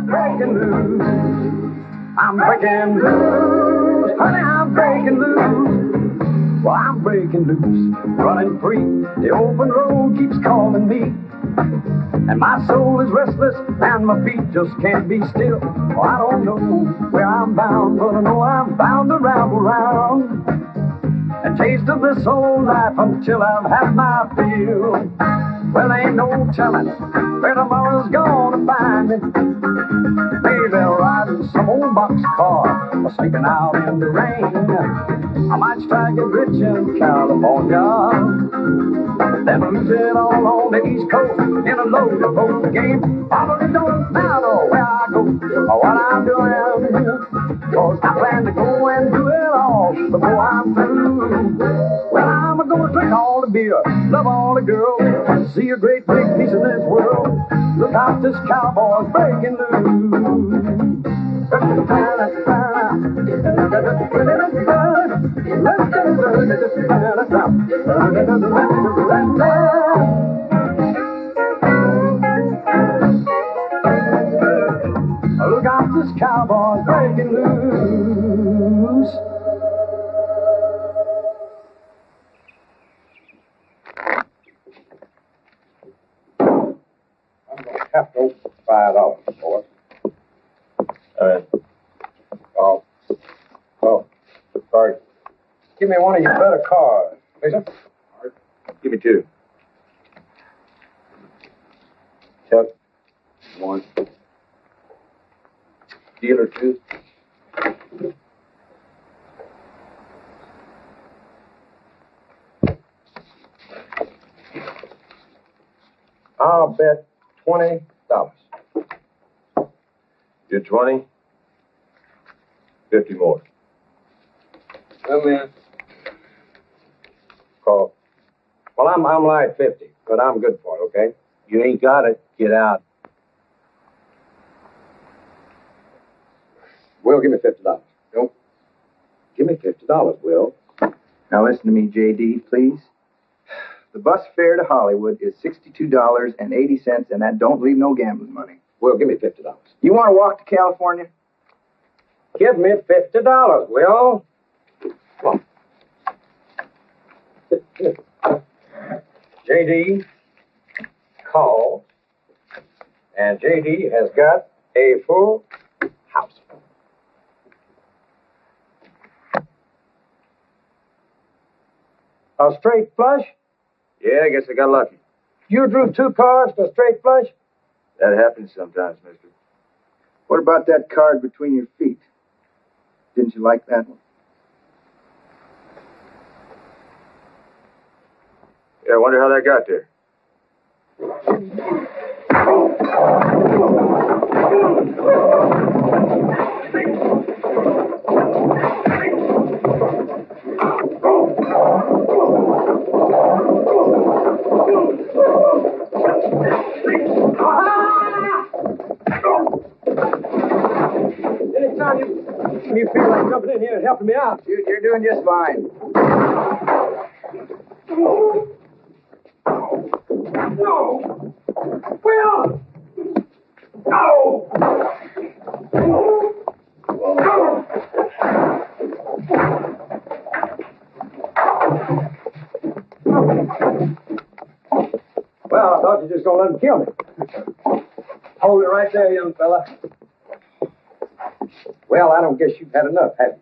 breaking loose. I'm breaking loose, honey, I'm breaking loose. Well, I'm breaking loose, running free. The open road keeps calling me. And my soul is restless, and my feet just can't be still. Oh, I don't know where I'm bound, but I know I'm bound to ramble round and taste of this old life until I've had my fill. Well, ain't no telling where tomorrow's gonna find me. Maybe I'll ride in some old boxcar or sneaking out in the rain. I might strike it rich in California, then lose it all on the East Coast in a loaded boat game. Probably don't matter where I go or what I'm doing, 'cause I plan to go and do it all before I'm through. Well, I'm gonna drink all the beer, love all the girls, see a great big piece of this world. Look out, this cowboy's breaking loose. Look out, this cowboy's breaking loose. I'm going to have to open $5 for it. Sorry. Give me one of your better cars, please. Give me 2. Chuck, 1. Dealer 2. I'll bet $20. You're 20. 50 more. Come in. Call. Well, I'm light 50, but I'm good for it, okay? You ain't got it. Get out. Will, give me $50. Don't. Give me $50, Will. Now listen to me, J.D., please. The bus fare to Hollywood is $62.80, and that don't leave no gambling money. Will, give me $50. You want to walk to California? Give me $50, Will. Come on. J.D. called, and J.D. has got a full house. A straight flush? Yeah, I guess I got lucky. You drew 2 cards to a straight flush? That happens sometimes, mister. What about that card between your feet? Didn't you like that one? Yeah, I wonder how that got there. Anytime you feel like jumping in here and helping me out. You're doing just fine. No! Will! No! Well, I thought you were just going to let him kill me. Hold it right there, young fella. Well, I don't guess you've had enough, have you?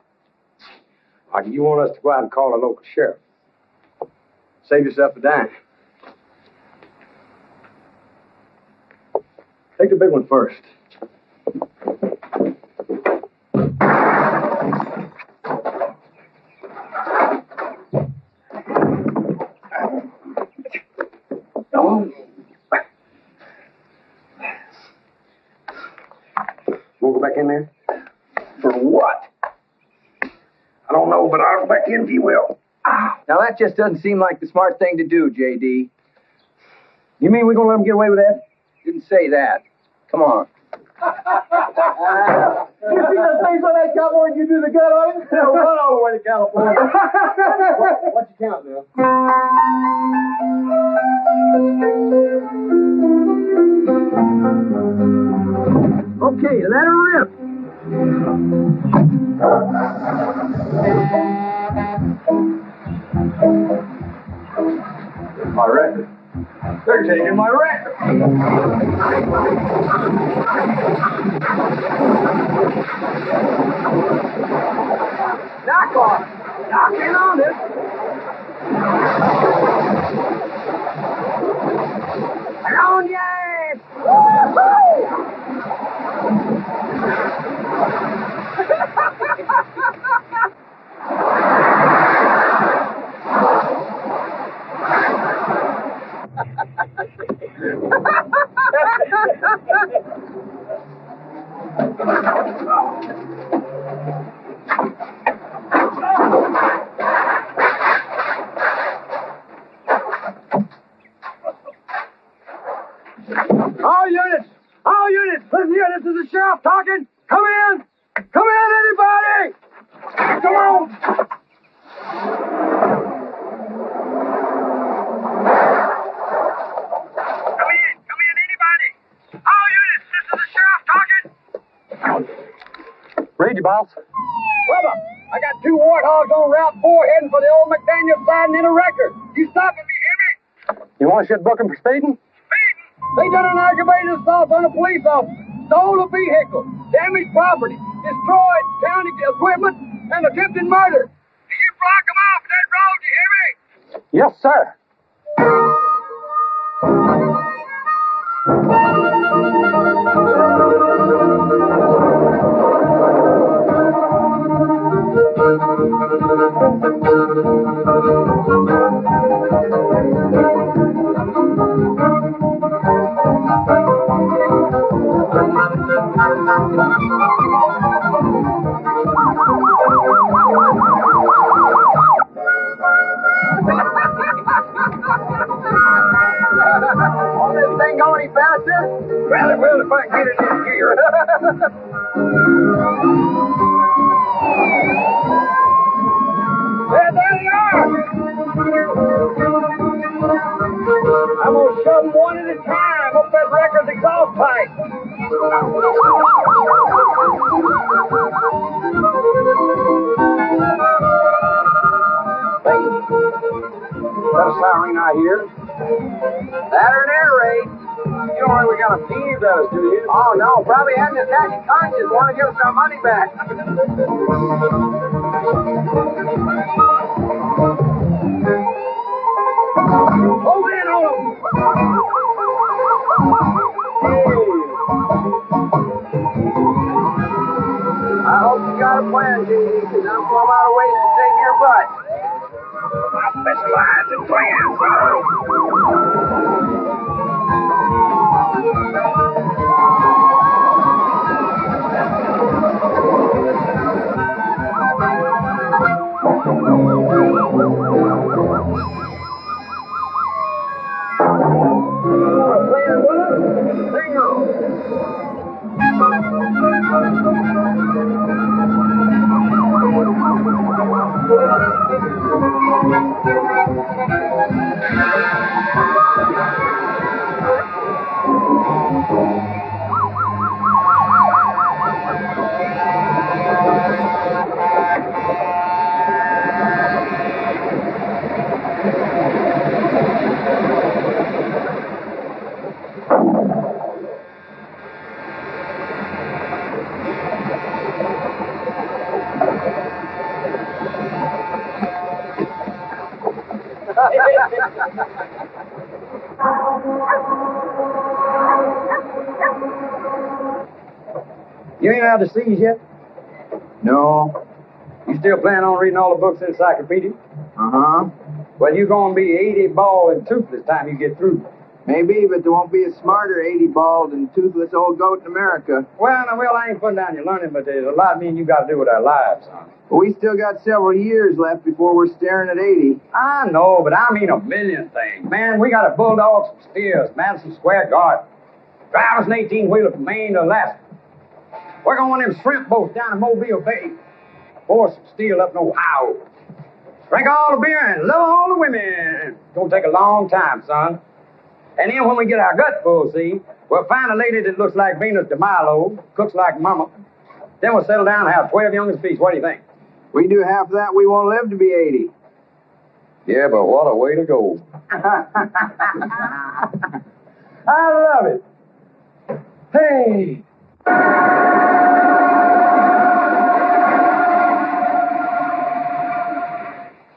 Or do you want us to go out and call a local sheriff? Save yourself a dime. Take the big one first. We'll go back in there? For what? I don't know, but I'll go back in if you will. Now that just doesn't seem like the smart thing to do, J.D. You mean we're going to let him get away with that? Didn't say that. Come on. You see the face on that cowboy and you do the gut on it? Run all the way to California. What's your count, Bill? Okay, let her rip. My record. They're taking my record. Knock on it. Knock in on it. On your ass. Woo-hoo! All units, listen here, this is the sheriff talking. Come in, anybody. Come on. Come in, anybody. All units, this is the sheriff talking. Read you, boss. Brother, I got 2 warthogs on Route 4 heading for the old McDaniel siding in a wrecker. You stopping me, hear me? You want to shit book him for speeding? They done an aggravated assault on a police officer, stole a vehicle, damaged property, destroyed county equipment, and attempted murder. Do you block them off that road, you hear me? Yes, sir. Won't this thing go any faster? Well, it will if I can get it in gear. Yeah, there they are! I'm going to shove them one at a time up that record's exhaust pipe. Hey, is that a siren I hear? That or an air raid. You don't think we got a thief at us, do you? Oh, no. Probably having a taxi conscience want to give us our money back. Hold in on them. I hope you got a plan, J.D., because I'm plumb out of ways to take your butt. I specialize in plans, brother. You ain't out to seas yet? No. You still plan on reading all the books in the encyclopedia? Uh-huh. Well, you're going to be 80 bald and toothless time you get through. Maybe, but there won't be a smarter 80 bald and toothless old goat in America. Well, I ain't putting down your learning, but there's a lot me and you got to do with our lives, son. But we still got several years left before we're staring at 80. I know, but I mean a million things. Man, we got a bulldog, some steers, Madison Square Garden. Drive us an 18-wheeler from Maine to Alaska. We're going on them shrimp boats down to Mobile Bay. Pour some steel up in Ohio. Drink all the beer and love all the women. It's going to take a long time, son. And then when we get our gut full, see, We'll find a lady that looks like Venus de Milo, cooks like Mama. Then we'll settle down and have 12 youngest feast. What do you think? We do half that, we won't live to be 80. Yeah, but what a way to go. I love it. Hey.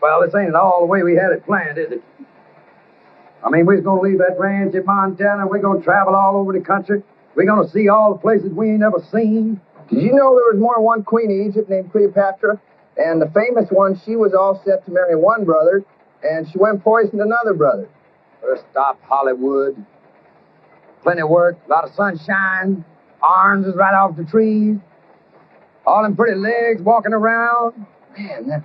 Well, this ain't all the way we had it planned, is it? I mean, we're going to leave that ranch in Montana. We're going to travel all over the country. We're going to see all the places we ain't never seen. Did you know there was more than one queen of Egypt named Cleopatra? And the famous one, she was all set to marry one brother, and she went and poisoned another brother. First stop, Hollywood. Plenty of work, a lot of sunshine. Oranges right off the trees. All them pretty legs walking around. Man, that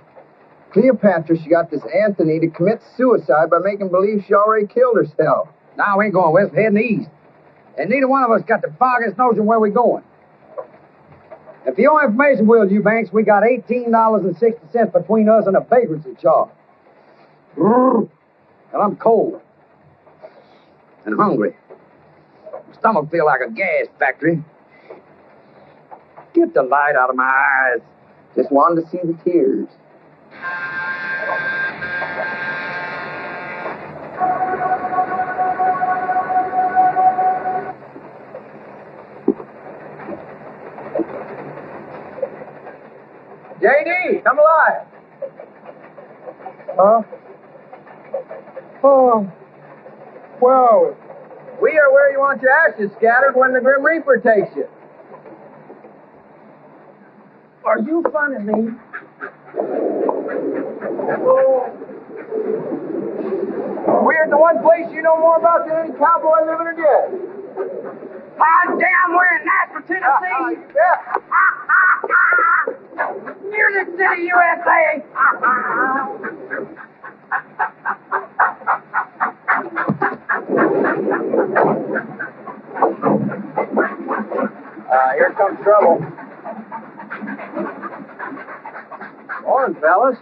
Cleopatra, she got this Anthony to commit suicide by making believe she already killed herself. Now we ain't going west, we're heading east. And neither one of us got the foggiest notion where we're going. And for your information, Will Eubanks, we got $18.60 between us and a vagrancy charge. And I'm cold. And hungry. My stomach feels like a gas factory. Get the light out of my eyes. Just wanted to see the tears. JD, come alive. Huh? Oh. Well, we are where you want your ashes scattered when the Grim Reaper takes you. Are you funning me? We're in the one place you know more about than any cowboy living or dead. Hot damn, we're in Nashville, Tennessee. Music City, USA. Here comes trouble. Morning, fellas.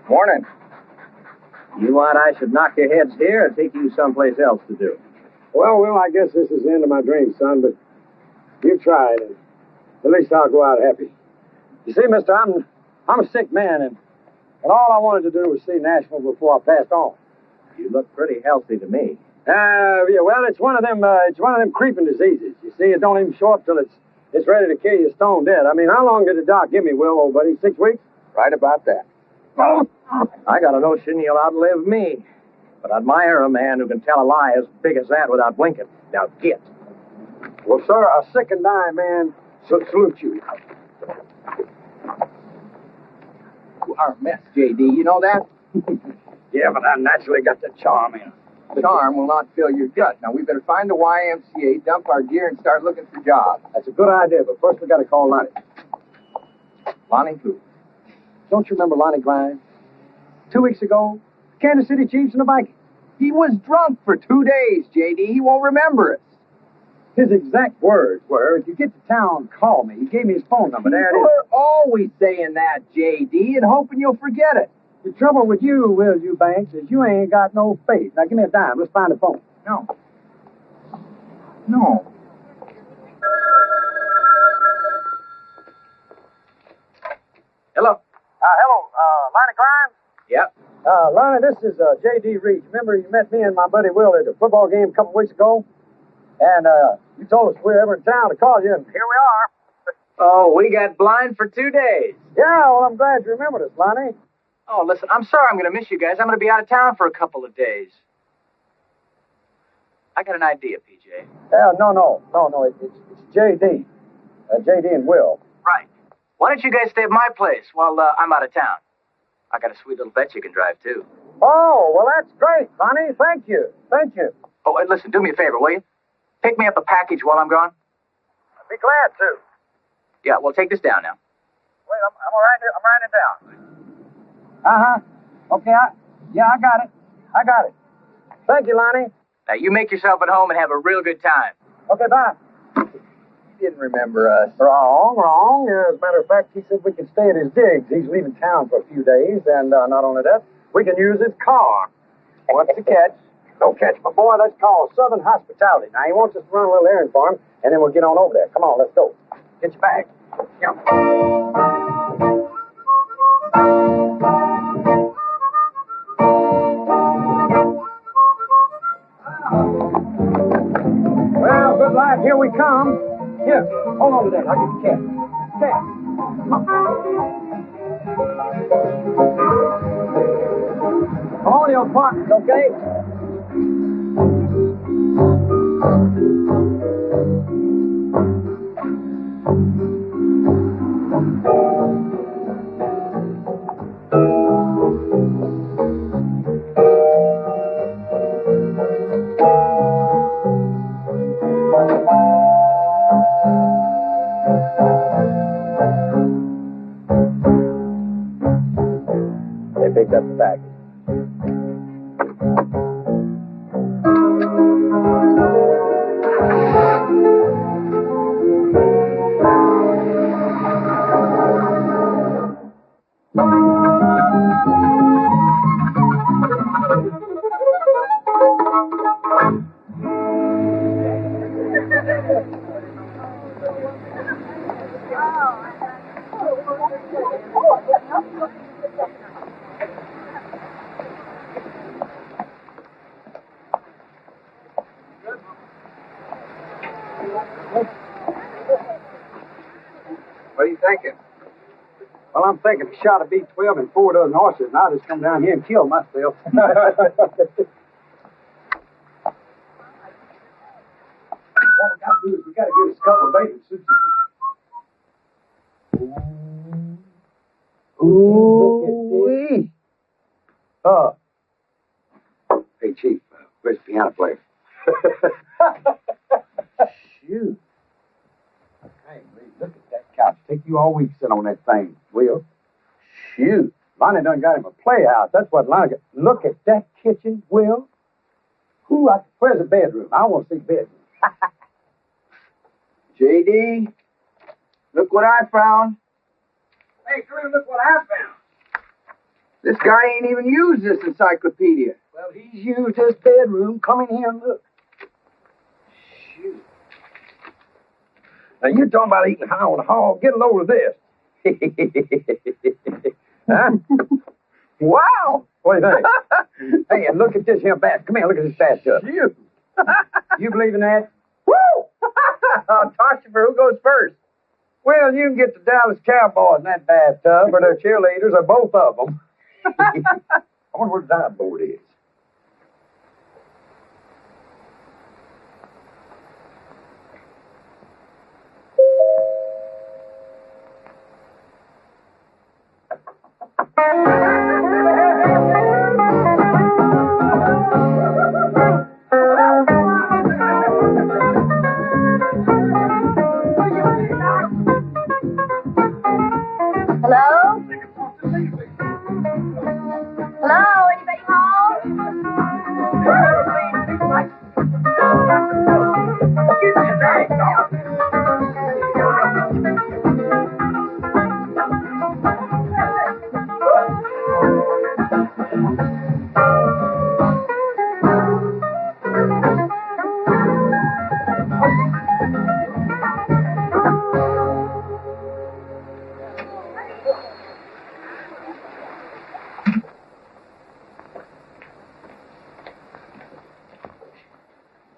Morning. You want I should knock your heads here or take you someplace else to do? Well, Will, I guess this is the end of my dream, son, but you tried, and at least I'll go out happy. You see, mister, I'm a sick man, and all I wanted to do was see Nashville before I passed on. You look pretty healthy to me. Yeah, well, it's one of them creeping diseases. You see, it don't even show up till it's ready to kill you stone dead. I mean, how long did the doc give me, Will, old buddy? 6 weeks? Right about that. I got a notion you'll outlive me. But I admire a man who can tell a lie as big as that without blinking. Now get. Well, sir, a sick and dying man salute you. You are a mess, J.D. You know that? Yeah, but I naturally got the charm in. Charm will not fill your gut. Now, we better find the YMCA, dump our gear, and start looking for jobs. That's a good idea, but first we got to call Lonnie. Lonnie who? Don't you remember Lonnie Grimes? 2 weeks ago, Kansas City Chiefs and the Vikings. He was drunk for 2 days, J.D. He won't remember us. His exact words were, if you get to town, call me. He gave me his phone number. There it is. We're always saying that, J.D., and hoping you'll forget it. The trouble with you, Will Eubanks, is you ain't got no faith. Now, give me a dime. Let's find the phone. No. No. Hello. Lonnie Grimes? Yep. Lonnie, this is J.D. Reed. Remember you met me and my buddy Will at a football game a couple weeks ago? And you told us we were ever in town to call you, and here we are. Oh, we got blind for 2 days. Yeah, well, I'm glad you remembered us, Lonnie. Oh, listen, I'm sorry I'm going to miss you guys. I'm going to be out of town for a couple of days. I got an idea, PJ. No. It's J.D. J.D. and Will. Right. Why don't you guys stay at my place while I'm out of town? I got a sweet little vet you can drive, too. Oh, well, that's great, Lonnie. Thank you. Oh, and listen, do me a favor, will you? Pick me up a package while I'm gone. I'd be glad to. Yeah, well, take this down now. Wait, I'm writing it down. Okay, I got it. Thank you, Lonnie. Now, you make yourself at home and have a real good time. Okay, bye. He didn't remember us. Wrong. As a matter of fact, he said we can stay at his digs. He's leaving town for a few days, and not only that, we can use his car. What's the catch? Don't catch my boy. That's called Southern Hospitality. Now, he wants us to run a little errand for him, and then we'll get on over there. Come on, let's go. Get your bag. Yeah. Well, good life, here we come. Here, hold on to that. I'll get the cat. Cat. Come on, you partners, okay? They picked up the package. What are you thinking? Well, I'm thinking a shot of B12 and 4 dozen horses, and I'll just come down here and kill myself. What we got to do is we got to get us a couple of bathing suits. Ooh. Hey, Chief, where's the piano player? Shoot. Hey, look at that couch. Take you all week to sit on that thing, Will. Shoot. Lonnie done got him a playhouse. That's what Lonnie got. Look at that kitchen, Will. Where's the bedroom? I want to see the bedroom. J.D., look what I found. Hey, Drew, look what I found. This guy ain't even used this encyclopedia. Well, he's used his bedroom. Come in here and look. Shoot. Now, you're talking about eating high on the hog. Get a load of this. Huh? Wow! What do you think? Hey, and look at this here bath. Come here, look at this bathtub. You. You believe in that? Woo! Toss you for who goes first. Well, you can get the Dallas Cowboys in that bathtub, or their cheerleaders, or both of them. I wonder where the dive board is. Hello? Hello? Anybody home?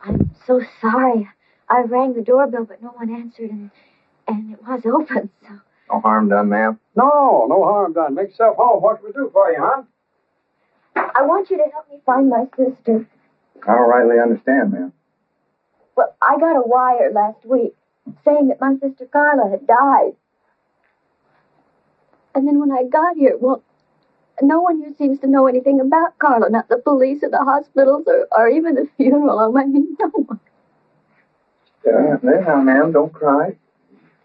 I'm so sorry. I rang the doorbell, but no one answered, and it was open, so... No harm done, ma'am. No harm done. Make yourself home. What can we do for you, hon? I want you to help me find my sister. I don't rightly understand, ma'am. Well, I got a wire last week saying that my sister Carla had died. And then when I got here, well, no one here seems to know anything about Carla, not the police or the hospitals or even the funeral home. I mean, no one. Now, ma'am, don't cry.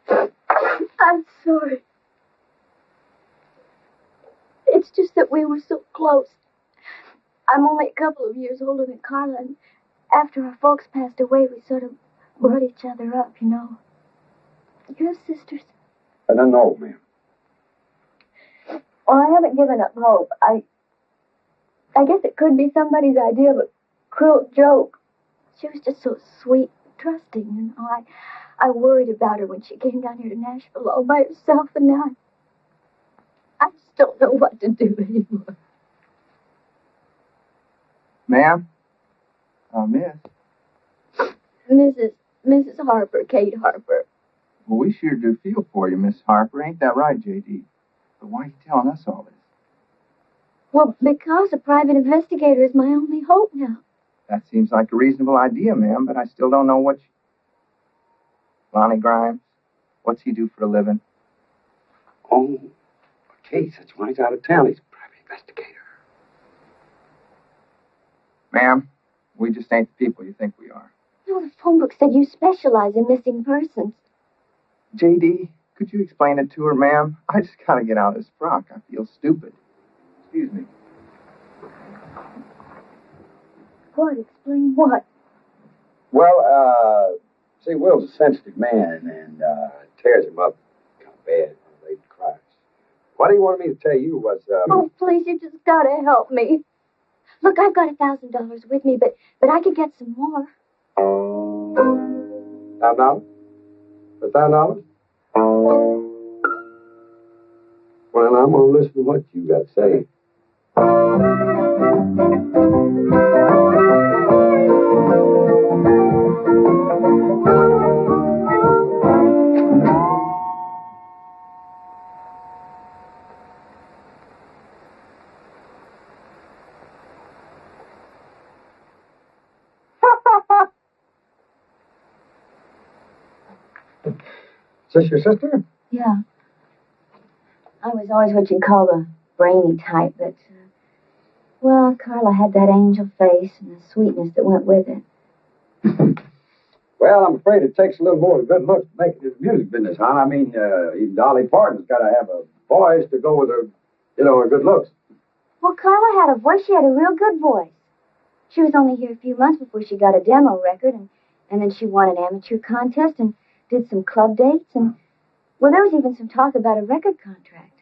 I'm sorry. It's just that we were so close. I'm only a couple of years older than Carla, and after our folks passed away, we sort of brought each other up, you know. You have sisters? I don't know, ma'am. Well, I haven't given up hope. I guess it could be somebody's idea, but cruel joke. She was just so sweet, trusting, you know. I worried about her when she came down here to Nashville all by herself, and now I just don't know what to do anymore. Ma'am? Miss? Mrs. Harper, Kate Harper. Well, we sure do feel for you, Miss Harper. Ain't that right, J.D.? But why are you telling us all this? Well, because a private investigator is my only hope now. That seems like a reasonable idea, ma'am, but I still don't know what Lonnie Grimes, what's he do for a living? Oh, a case. That's why he's out of town. He's a private investigator. Ma'am, we just ain't the people you think we are. No, the phone book said you specialize in missing persons. J.D., could you explain it to her, ma'am? I just gotta get out of this frock. I feel stupid. Excuse me. What? Explain what? Well, see, Will's a sensitive man, and it tears him up kind of bad when he cries. What he wanted me to tell you was, Oh, please, you just gotta help me. Look, I've got $1,000 with me, but I could get some more. $1,000? For $1,000? Well, I'm gonna listen to what you got to say. Is this your sister? Yeah. I was always what you'd call the brainy type, but, well, Carla had that angel face and the sweetness that went with it. Well, I'm afraid it takes a little more than good looks to make it in the music business, hon. I mean, even Dolly Parton's got to have a voice to go with her, her good looks. Well, Carla had a voice. She had a real good voice. She was only here a few months before she got a demo record, and then she won an amateur contest and did some club dates, and, well, there was even some talk about a record contract.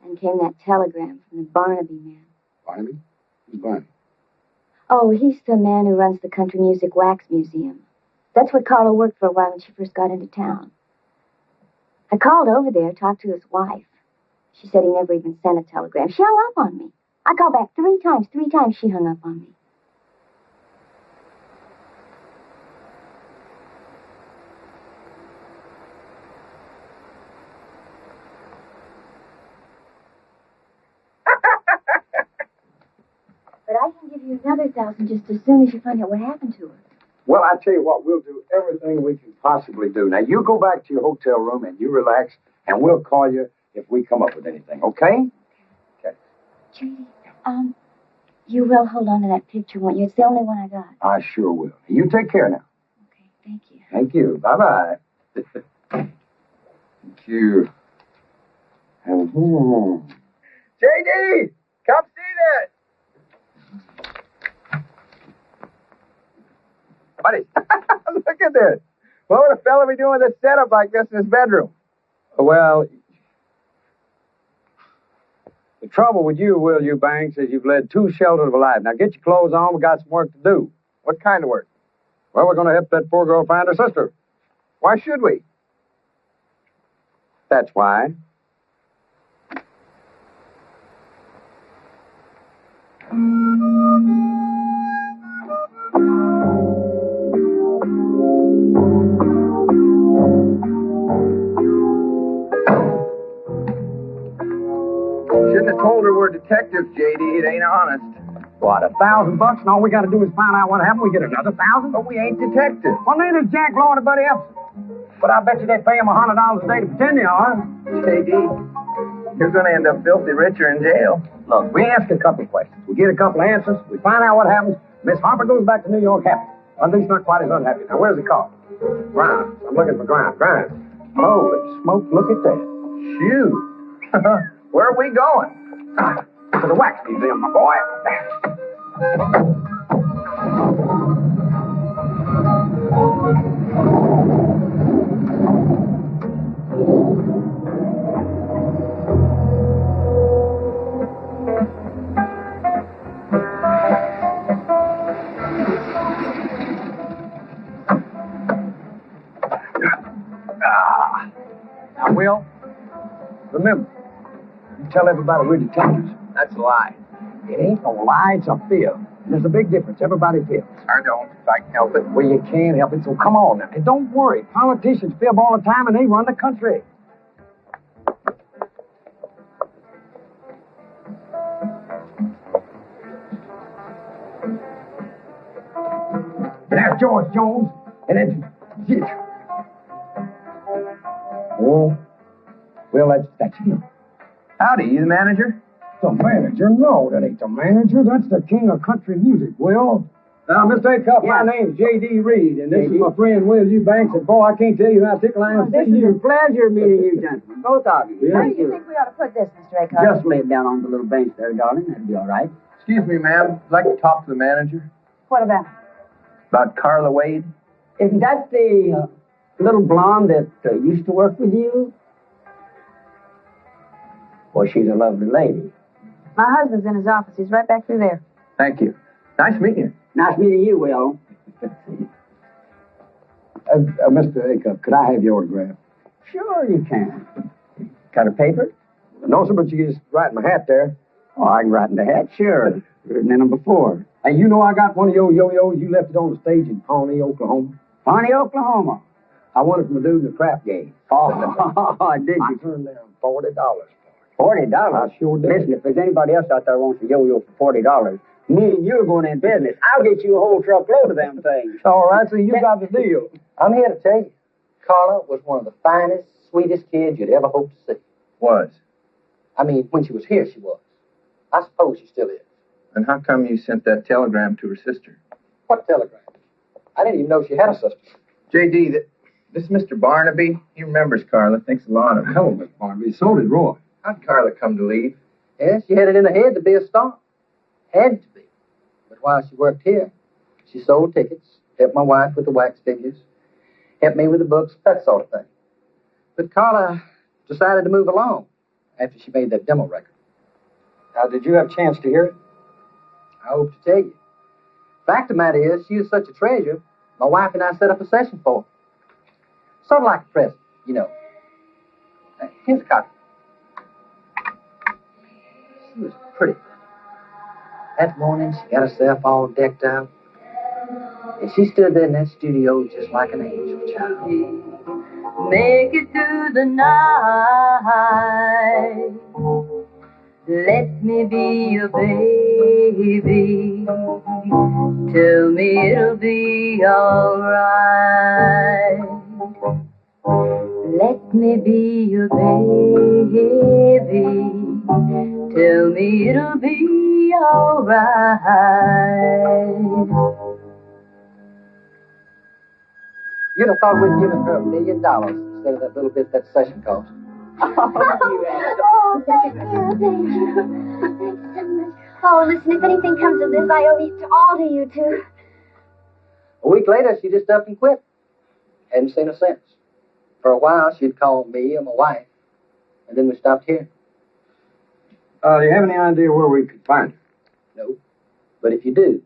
And came that telegram from the Barnaby man. Barnaby? Who's Barnaby? Oh, he's the man who runs the Country Music Wax Museum. That's what Carla worked for a while when she first got into town. I called over there, talked to his wife. She said he never even sent a telegram. She hung up on me. I called back 3 times. 3 times she hung up on me. But I can give you another 1,000 just as soon as you find out what happened to her. Well, I tell you what, we'll do everything we can possibly do. Now, you go back to your hotel room and you relax, and we'll call you if we come up with anything, okay? Okay. Judy, you will hold on to that picture, won't you? It's the only one I got. I sure will. You take care now. Okay, thank you. Thank you. Bye-bye. Thank you. J.D., come see this. Buddy, look at this. What would a fella be doing with a setup like this in his bedroom? Well, the trouble with you, Will Eubanks, is you've led too sheltered of a life. Now, get your clothes on. We got some work to do. What kind of work? Well, we're going to help that poor girl find her sister. Why should we? That's why. Shouldn't have told her we're detectives, J.D. It ain't honest. What, $1,000 and all we got to do is find out what happened? We get another 1,000? But we ain't detectives. Well, neither's Jack Law or anybody else. But I bet you they pay him $100 a day to pretend they are. J.D., you're going to end up filthy richer in jail. Look, we ask a couple questions. We get a couple answers. We find out what happens. Miss Harper goes back to New York happy. Or at least not quite as unhappy. Now, where's the car? Grimes. I'm looking for Grimes. Grimes. Holy smoke, look at that. Shoot. Where are we going? To the wax museum, my boy. Now, Will, remember, you tell everybody we're detectives. That's a lie. It ain't a lie, it's a fib. There's a big difference. Everybody fibs. I don't, if I can help it. Well, you can't help it, so come on now. And don't worry. Politicians fib all the time, and they run the country. There's George Jones, and then... Oh, well, that's him. Howdy, you the manager? The manager? No, that ain't the manager. That's the king of country music, Will. Now, Mr. Acuff, my name's J.D. Reed, and this is my friend Will Eubanks, and boy, I can't tell you how tickled I am to see you. It's a pleasure meeting you, gentlemen, both of you. Yeah. Where do you think we ought to put this, Mr. Acuff? Just lay it down on the little bench there, darling. That'll be all right. Excuse me, ma'am. I'd like to talk to the manager. What about? About Carla Wade. Is that the little blonde that used to work with you? Well, she's a lovely lady. My husband's in his office. He's right back through there. Thank you. Nice meeting you. Nice meeting you, Will. Mr. Acuff, could I have your autograph? Sure you can. Got a paper? No, sir, but you can just write in my hat there. Oh, I can write in the hat, sure. Written in them before. Hey, you know I got one of your yo-yos. You left it on the stage in Pawnee, Oklahoma. Pawnee, Oklahoma. I won it from a dude in the crap game. Oh, did I you? turned down $40. $40? I sure did. Listen, if there's anybody else out there who wants a yo-yo for $40, me and you are going in business. I'll get you a whole truckload of them things. All right, so you got the deal. I'm here to tell you, Carla was one of the finest, sweetest kids you'd ever hope to see. Was. I mean, when she was here, she was. I suppose she still is. And how come you sent that telegram to her sister? What telegram? I didn't even know she had a sister. J.D., this is Mr. Barnaby. He remembers Carla. Thinks a lot of her. Hello, Miss Barnaby. So did Roy. How'd Carla come to leave? Yes, she had it in her head to be a star. Had to be. But while she worked here, she sold tickets, helped my wife with the wax figures, helped me with the books, that sort of thing. But Carla decided to move along after she made that demo record. Now, did you have a chance to hear it? I hope to tell you. Fact of the matter is, she is such a treasure, my wife and I set up a session for her. Sort of like a present, you know. Here's a copy. She was pretty. That morning, she got herself all decked out. And she stood there in that studio just like an angel child. Make it through the night. Let me be your baby. Tell me it'll be alright. Let me be your baby. Tell me it'll be alright. You'd have thought we'd given her $1 million instead of that little bit that session cost. Oh, thank you. Thank you so much. Oh, listen, if anything comes of this, I owe it all to you two. A week later, she just up and quit. Hadn't seen her since. For a while, she'd call me or my wife, and then we stopped here. Do you have any idea where we could find her? No. But if you do,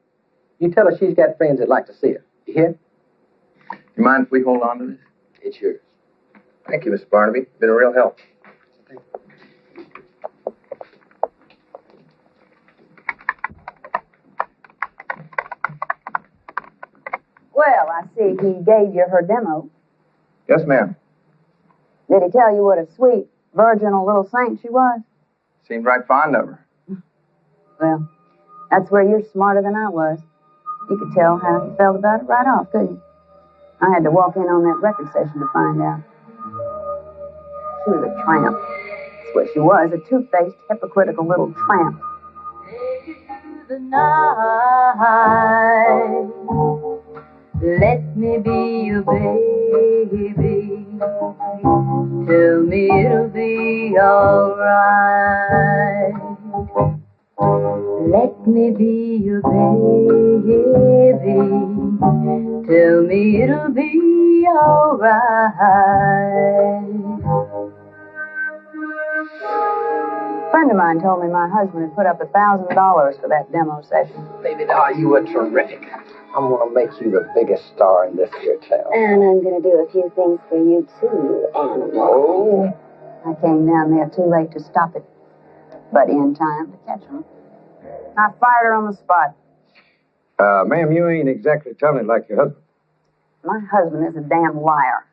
you tell her she's got friends that'd like to see her. You hear? You mind if we hold on to this? It's yours. Thank you, Mr. Barnaby. Been a real help. Well, I see he gave you her demo. Yes, ma'am. Did he tell you what a sweet, virginal little saint she was? Seemed right fond of her. Well, that's where you're smarter than I was. You could tell how he felt about it right off, couldn't you? I had to walk in on that record session to find out. She was a tramp. That's what she was, a two-faced, hypocritical little tramp. Take it through the night. Let me be your baby. Tell me it'll be alright. Let me be your baby. Tell me it'll be alright. friend of mine told me my husband had put up $1,000 for that demo session. Baby, now you were terrific. I'm going to make you the biggest star in this here town. And I'm going to do a few things for you, too, animal. Oh? I came down there too late to stop it, but in time to catch him. I fired her on the spot. Ma'am, you ain't exactly telling it like your husband. My husband is a damn liar.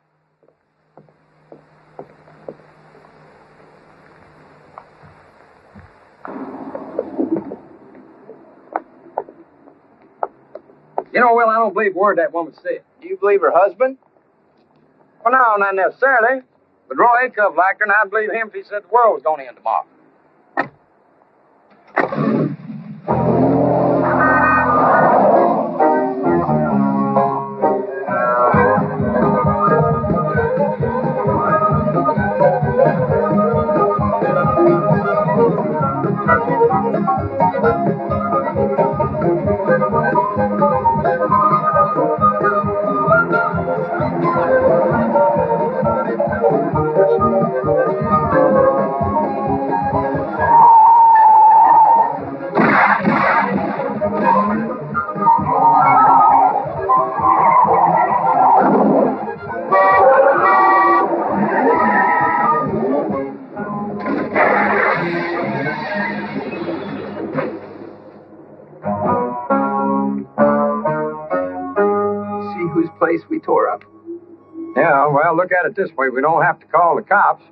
You know, Will, I don't believe a word that woman said. Do you believe her husband? Well, no, not necessarily. But Roy Acuff liked her, and I'd believe him if he said the world was going to end tomorrow. Place we tore up. Yeah, well, look at it this way. We don't have to call the cops.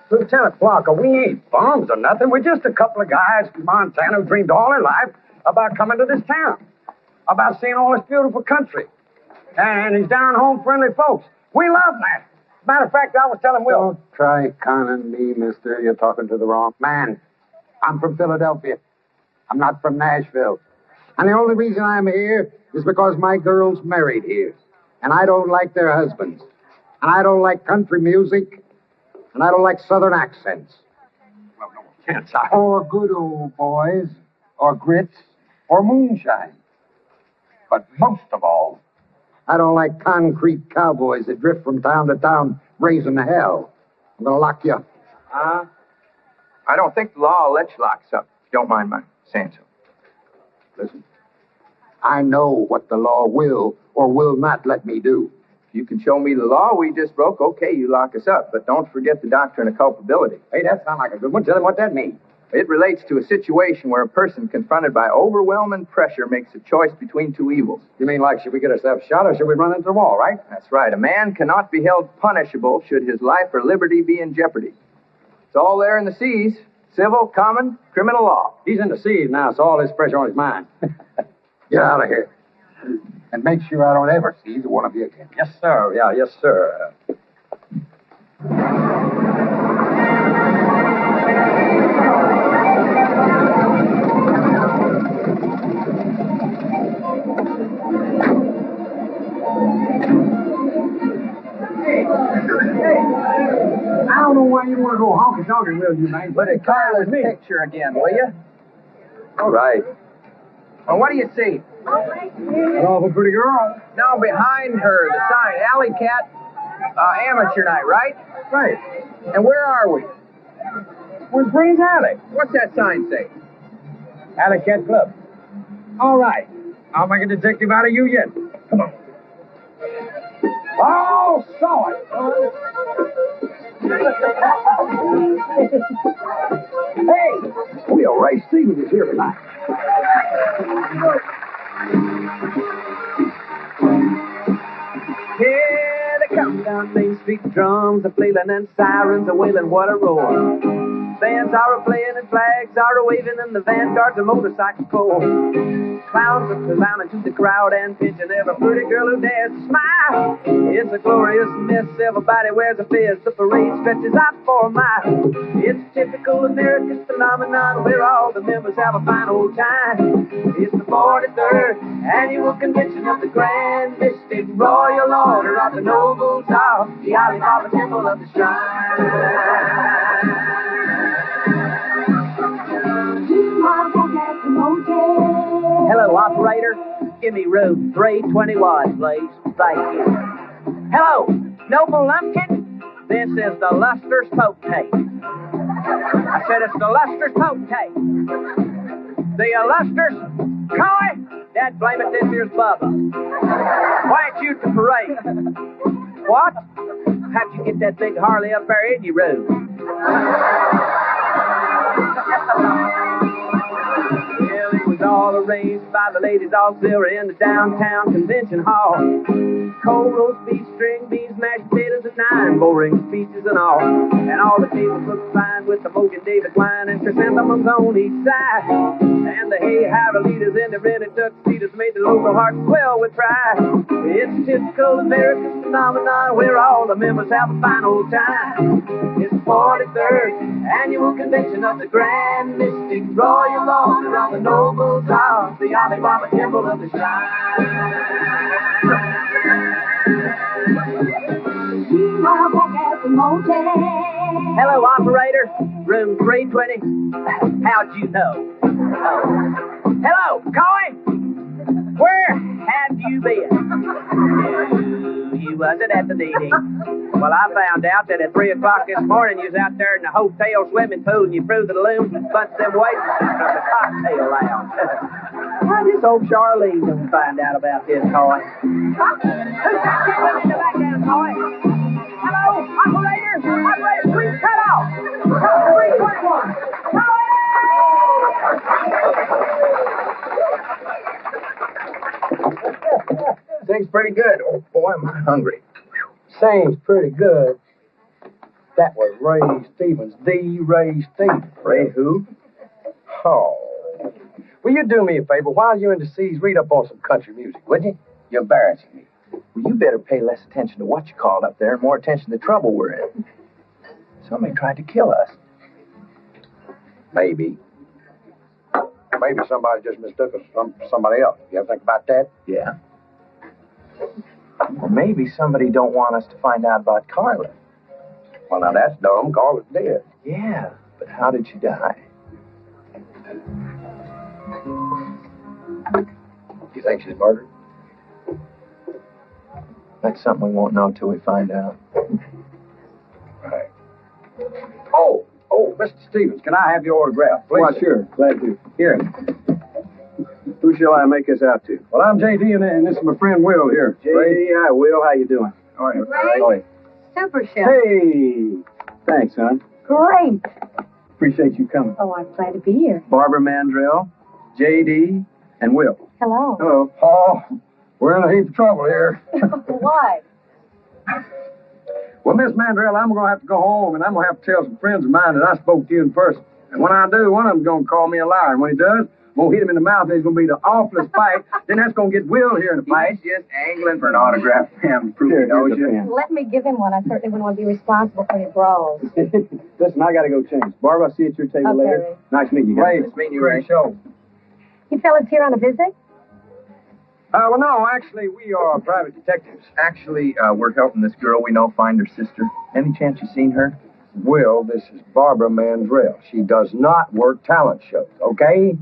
Lieutenant Blocker, we ain't bums or nothing. We're just a couple of guys from Montana who dreamed all their life about coming to this town, about seeing all this beautiful country, and these down-home friendly folks. We love that. Matter of fact, I was telling Will. Don't try conning me, mister. You're talking to the wrong man. I'm from Philadelphia. I'm not from Nashville. And the only reason I'm here is because my girl's married here. And I don't like their husbands. And I don't like country music. And I don't like southern accents. Well, no offense. I... Or good old boys. Or grits. Or moonshine. But most of all, I don't like concrete cowboys that drift from town to town raising hell. I'm going to lock you up. I don't think the law will let you lock us up, if you don't mind my saying so. Listen, I know what the law will or will not let me do. If you can show me the law we just broke, okay, you lock us up. But don't forget the doctrine of culpability. Hey, that sounds like a good one. Tell him what that means. It relates to a situation where a person confronted by overwhelming pressure makes a choice between two evils. You mean like, should we get ourselves shot or should we run into the wall, right? That's right. A man cannot be held punishable should his life or liberty be in jeopardy. It's all there in the C's. Civil, common, criminal law. He's in the C's now, so all this pressure on his mind. Get out of here. And make sure I don't ever see either one of you again. Yes, sir. Yeah, yes, sir. I don't know why you want to go honky-tonkin' with you, man. Look at Carla's picture again, will you? All right. Well, what do you see? An awful pretty girl. Now, behind her, the sign, Alley Cat Amateur Night, right? Right. And where are we? Where's Green's Alley? What's that sign say? Alley Cat Club. All right. I'll make a detective out of you yet. Come on. Oh, saw it. Hey, Will Ray Stevens is here tonight. Yeah, they come down Main Street, drums are flailing and sirens are wailing, what a roar. Bands are a-playing and flags are a-waving and the vanguards of motorcycle corps. Clowns are climbing to the crowd and pinching every pretty girl who dares to smile. It's a glorious mess, everybody wears a fez, the parade stretches out for a mile. It's a typical American phenomenon where all the members have a fine old time. It's the 43rd annual convention of the Grand Mystic Royal Order of the Nobles of the Alibaba Temple of the Shrine. My back at the motel. Give me room 321, please. Thank you. Hello, Noble Lumpkin. This is the Luster's Poke-Cake. I said it's the Luster's Poke-Cake. The Luster's Coy? Dad, blame it, this here's Bubba. Why ain't you at the parade? What? How'd you get that big Harley up there in your room? Well, it was all arranged by the ladies auxiliary in the downtown convention hall. Cold roast beef, string beans, mashed potatoes, and 9 boring speeches and all. And all the tables looked fine with the Mogan David wine and chrysanthemums on each side. And the hey leaders in the red and tuxedos made the local hearts swell with pride. It's a typical American phenomenon where all the members have a fine old time. It's the 43rd annual convention of the Grand Mystic Royal Order of the Nobles House, the Alibaba Temple of the Shrine. Hello, operator. Room 320. How'd you know? Oh. Hello, Coy. Where have you been? You wasn't at the meeting. Well, I found out that at 3 o'clock this morning you was out there in the hotel swimming pool and you threw the balloons and bunched them waitresses from the cocktail lounge. I just hope Charlene don't find out about this, Coy. Who's that in the background, Coy? Hello, operator! Operator, please cut off! 321! Seems pretty good. Oh, boy, am I hungry. Seems pretty good. That was Ray Stevens, the Ray Stevens. Ray who? Oh. Will you do me a favor? While you're in the seas, read up on some country music, would you? You're embarrassing me. Well, you better pay less attention to what you called up there and more attention to the trouble we're in. Somebody tried to kill us. Maybe. Maybe somebody just mistook us for somebody else. You ever think about that? Yeah. Well, maybe somebody don't want us to find out about Carla. Well, now that's dumb. Carla's dead. Yeah, but how did she die? You think she's murdered? That's something we won't know till we find out. Right. Oh, Mr. Stevens, can I have your autograph, please? Why, sure. Glad to. Here. Who shall I make this out to? Well, I'm J.D., and this is my friend Will here. J.D., hi, Will. How you doing? All right. Ray? Super show. Hey. Thanks, son. Great. Appreciate you coming. Oh, I'm glad to be here. Barbara Mandrell, J.D., and Will. Hello. Hello. Oh, we're in a heap of trouble here. Why? Well, Miss Mandrell, I'm going to have to go home, and I'm going to have to tell some friends of mine that I spoke to you in person. And when I do, one of them's going to call me a liar. And when he does, I'm going to hit him in the mouth, and it's going to be the awfulest fight. Then that's going to get Will here in a fight. He's just angling for an autograph, ma'am. Prove he knows you. Let me give him one. I certainly wouldn't want to be responsible for any brawls. Listen, I got to go change. Barbara, I'll see you at your table Okay, later. Ray. Nice meeting you guys. Nice meeting you, Ray. Show. You fellas here on a visit? Well, no, actually, we are private detectives. Actually, we're helping this girl we know find her sister. Any chance you've seen her? Will, this is Barbara Mandrell. She does not work talent shows, okay?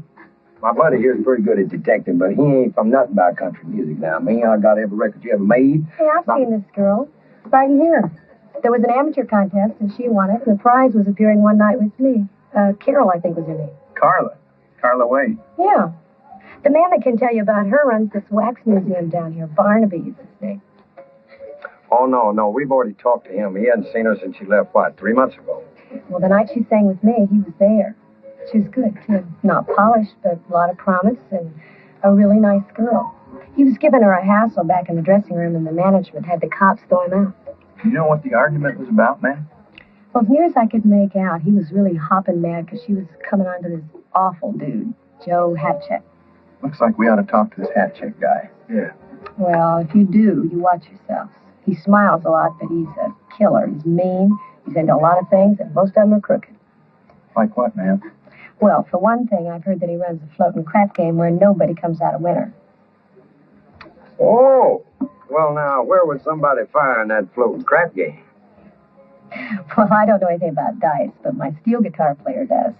My buddy here is pretty good at detecting, but he ain't from nothing about country music now. Me, I got every record you ever made. Hey, I've seen this girl. Right in here. There was an amateur contest, and she won it. And the prize was appearing one night with me. Carol, I think was her name. Carla. Carla Wade. Yeah. The man that can tell you about her runs this wax museum down here. Barnaby is his name. Oh, no, we've already talked to him. He hadn't seen her since she left, 3 months ago? Well, the night she sang with me, he was there. She was good, too. Not polished, but a lot of promise and a really nice girl. He was giving her a hassle back in the dressing room, and the management had the cops throw him out. You know what the argument was about, man? Well, as near as I could make out, he was really hopping mad because she was coming on to this awful dude, Joe Hatcheck. Looks like we ought to talk to this hat check guy. Yeah. Well, if you do, you watch yourselves. He smiles a lot, but he's a killer. He's mean. He's into a lot of things, and most of them are crooked. Like what, ma'am? Well, for one thing, I've heard that he runs a floating crap game where nobody comes out a winner. Oh, well, now, where would somebody find that floating crap game? Well, I don't know anything about dice, but my steel guitar player does.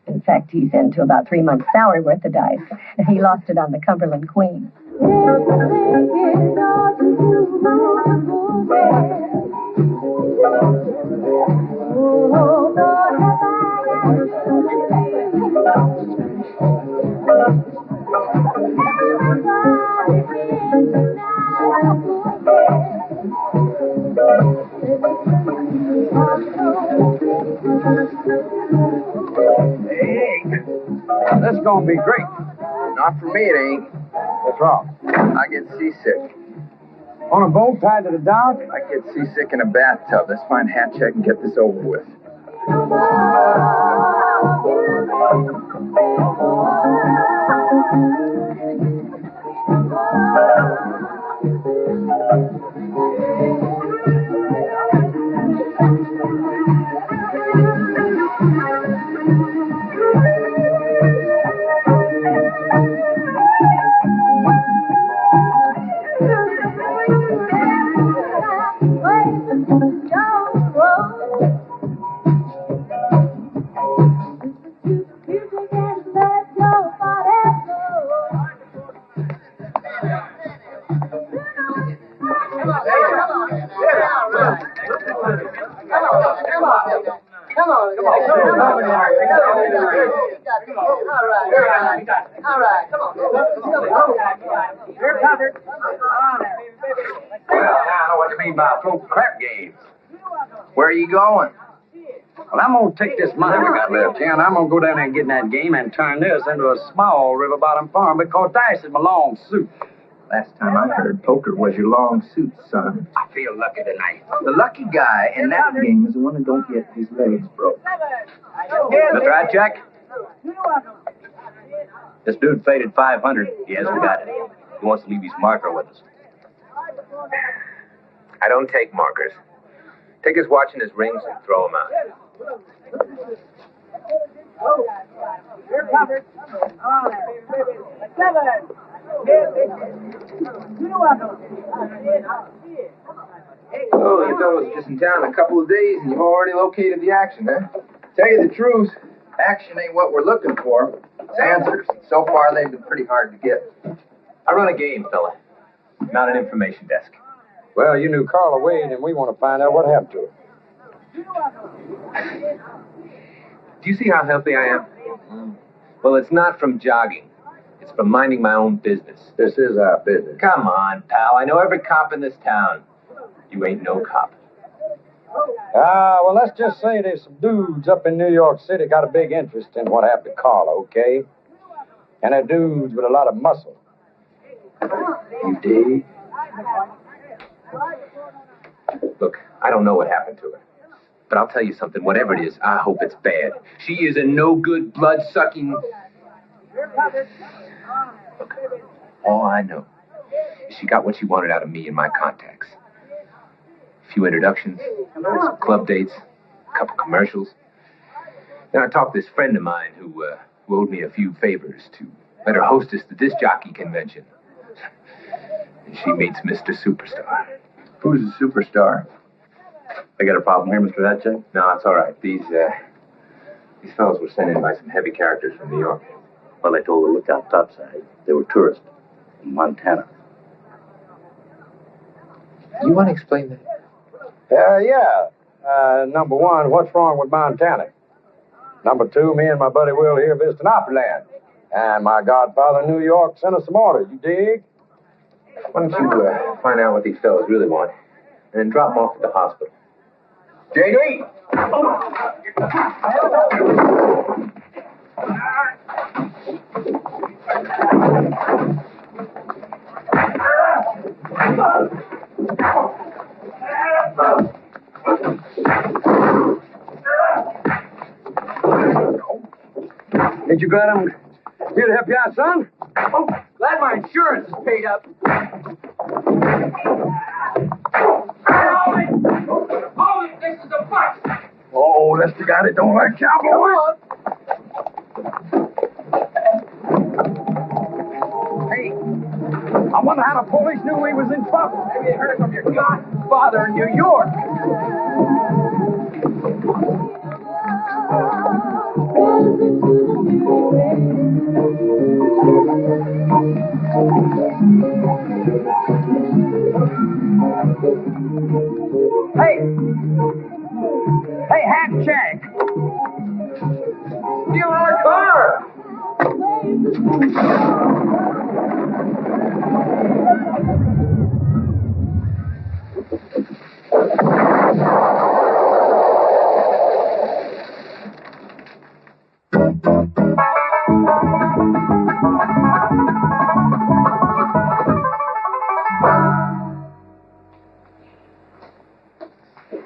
In fact, he's into about 3 months' salary worth of dice. He lost it on the Cumberland Queen. Hey, this is gonna be great. Not for me, it ain't. What's wrong? I get seasick. On a boat tied to the dock? I get seasick in a bathtub. Let's find hat check and get this over with. Where are you going? Well, I'm gonna take this money we got left here, and I'm gonna go down there and get in that game and turn this into a small river bottom farm because dice is my long suit. Last time I heard, poker was your long suit, son. I feel lucky tonight. The lucky guy in that game is the one who don't get his legs broke. Mr. Hatcheck? This dude faded 500. He hasn't got it. He wants to leave his marker with us. I don't take markers. Take his watch and his rings and throw them out. You're covered. Oh, you fellas just in town a couple of days and you've already located the action, huh? Tell you the truth, action ain't what we're looking for. It's answers. So far, they've been pretty hard to get. I run a game, fella. Not an information desk. Well, you knew Carla Wade, and we want to find out what happened to her. Do you see how healthy I am? Well, it's not from jogging. It's from minding my own business. This is our business. Come on, pal. I know every cop in this town. You ain't no cop. Well, let's just say there's some dudes up in New York City got a big interest in what happened to Carla, okay? And they're dudes with a lot of muscle. You dig? Look, I don't know what happened to her. But I'll tell you something. Whatever it is, I hope it's bad. She is a no-good, blood-sucking... Look, all I know is she got what she wanted out of me and my contacts. A few introductions, some club dates, a couple commercials. Then I talked to this friend of mine who owed me a few favors to let her hostess the disc jockey convention. And she meets Mr. Superstar. Who's the superstar? I got a problem here, Mr. Hatcheck? No, it's all right. These fellows were sent in by some heavy characters from New York. Well, I told her to look out topside. They were tourists from Montana. You want to explain that? Yeah. Number one, what's wrong with Montana? Number two, me and my buddy Will here visiting Opryland. And my godfather in New York sent us some orders, you dig? Why don't you find out what these fellows really want, and then drop them off at the hospital. JD! Ain't you glad I'm here to help you out, son? Oh, glad my insurance is paid up. Holy, this is a fight. Oh, that's the guy that don't like cowboys. Hey, I wonder how the police knew we was in trouble. Maybe they heard it from your godfather in New York. Hey! Hey, Hat Check! Steal our car!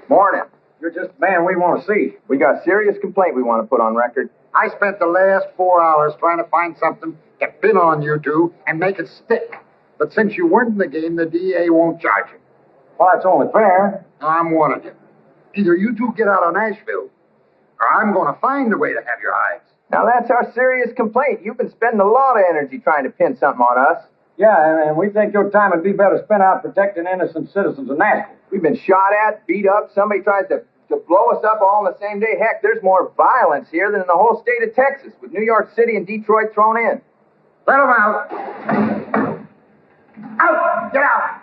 Morning. You're just the man we want to see. We got a serious complaint we want to put on record. I spent the last 4 hours trying to find something to pin on you two and make it stick. But since you weren't in the game, the DA won't charge you. Well, that's only fair. I'm warning you. Either you two get out of Nashville, or I'm going to find a way to have your hides. Now, that's our serious complaint. You've been spending a lot of energy trying to pin something on us. Yeah, and we think your time would be better spent out protecting innocent citizens of Nashville. We've been shot at, beat up. Somebody tries to blow us up all in the same day. Heck, there's more violence here than in the whole state of Texas, with New York City and Detroit thrown in. Let them out. Out! Get out!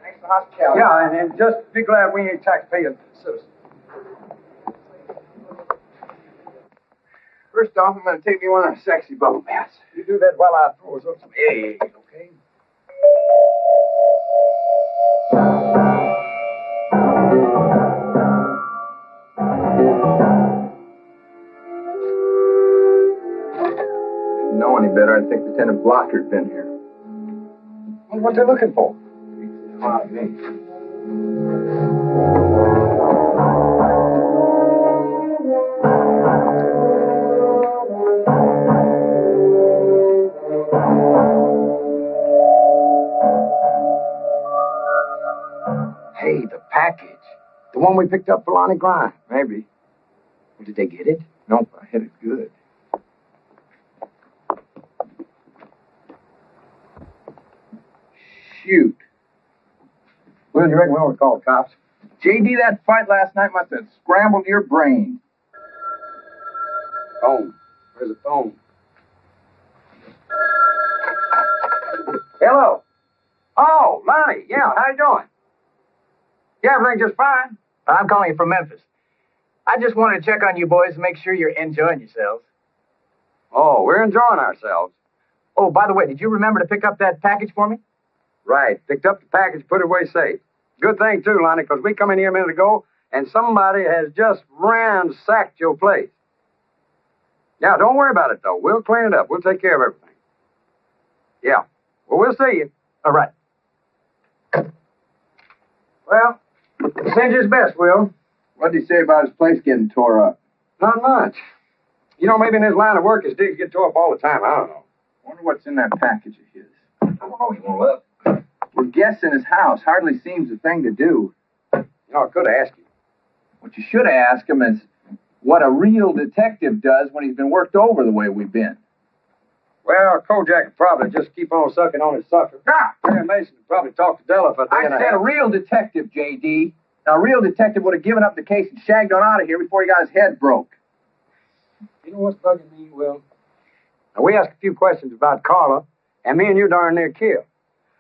Thanks for the hospitality. Yeah, and just be glad we ain't taxpaying citizens. First off, I'm going to take me one of the sexy bubble baths. You do that while I throw us up some eggs, okay? Didn't know any better. I'd think Lieutenant Blocker had been here. Well, what they looking for? Hey, the package. The one we picked up for Lonnie Grimes. Maybe. Well, did they get it? Nope, I hit it good. Shoot. Well, you reckon we ought to call the cops? JD, that fight last night must have scrambled your brain. Phone. Where's the phone? Hello. Oh, Lonnie. Yeah, how you doing? Yeah, everything just fine. I'm calling you from Memphis. I just wanted to check on you boys and make sure you're enjoying yourselves. Oh, we're enjoying ourselves. Oh, by the way, did you remember to pick up that package for me? Right. Picked up the package, put it away safe. Good thing, too, Lonnie, because we come in here a minute ago, and somebody has just ransacked your place. Yeah, don't worry about it, though. We'll clean it up. We'll take care of everything. Yeah. Well, we'll see you. All right. Well, send you his best, Will. What did he say about his place getting tore up? Not much. You know, maybe in his line of work, his digs get tore up all the time. I don't know. Wonder what's in that package of his. I don't know. You want to look? We're guessing his house. Hardly seems the thing to do. You know, I could have asked you. What you should have asked him is what a real detective does when he's been worked over the way we've been. Well, Kojak would probably just keep on sucking on his sucker. Mary Mason would probably talk to Della for a day I and a said half. a real detective, J.D. Now, a real detective would have given up the case and shagged on out of here before he got his head broke. You know what's bugging me, Will? Now, we asked a few questions about Carla, and me and you darn near killed.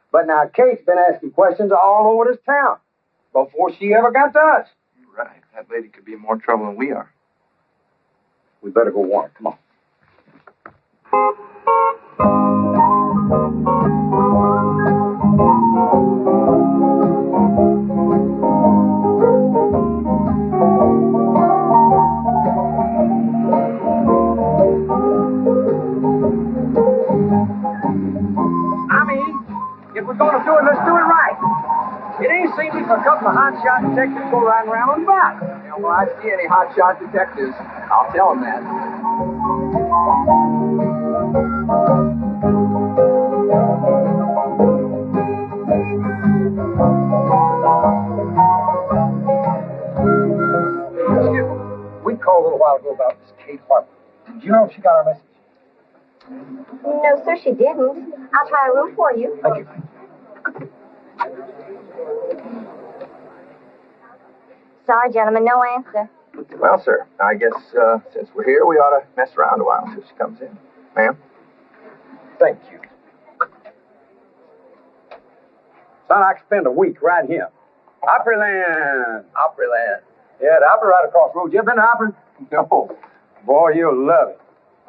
But now Kate's been asking questions all over this town before she ever got to us. You're right. That lady could be in more trouble than we are. We better go warn her. Come on. If we're going to do it, let's do it right. It ain't seemly for a couple of hotshot detectives go riding around on the block. Yeah, well, I see any hotshot detectives. I'll tell them that. Excuse me. We called a little while ago about Miss Kate Harper. Did you know if she got our message? No, sir, she didn't. I'll try a room for you. Thank you. Sorry, gentlemen, no answer. Well, sir, I guess since we're here, we ought to mess around a while until she comes in. Ma'am? Thank you. Son, I could spend a week right here. Opryland. Opryland. Yeah, the Opry right across the road. You ever been to Opry? No. Boy, you'll love it.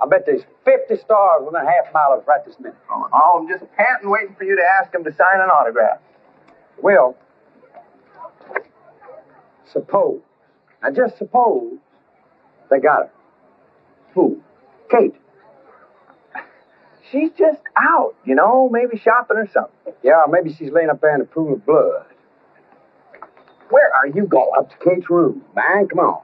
I bet there's 50 stars within a half mile of us right this minute. Oh, I'm just panting, waiting for you to ask him to sign an autograph. Well, suppose, now just suppose, they got her. Who? Kate. She's just out, you know, maybe shopping or something. Yeah, maybe she's laying up there in a pool of blood. Where are you going? Up to Kate's room. Man, come on.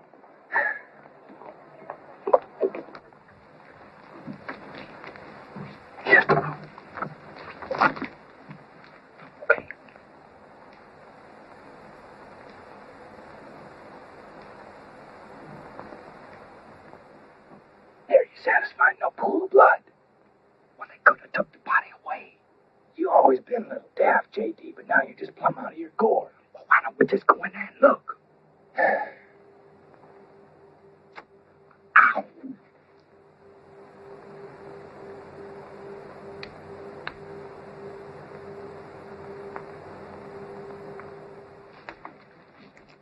Here's the room. There, you satisfied? No pool of blood. Well, they could have took the body away. You always been a little daft, J.D., but now you're just plumb out of your gourd. Well, why don't we just go in there and look? Ow.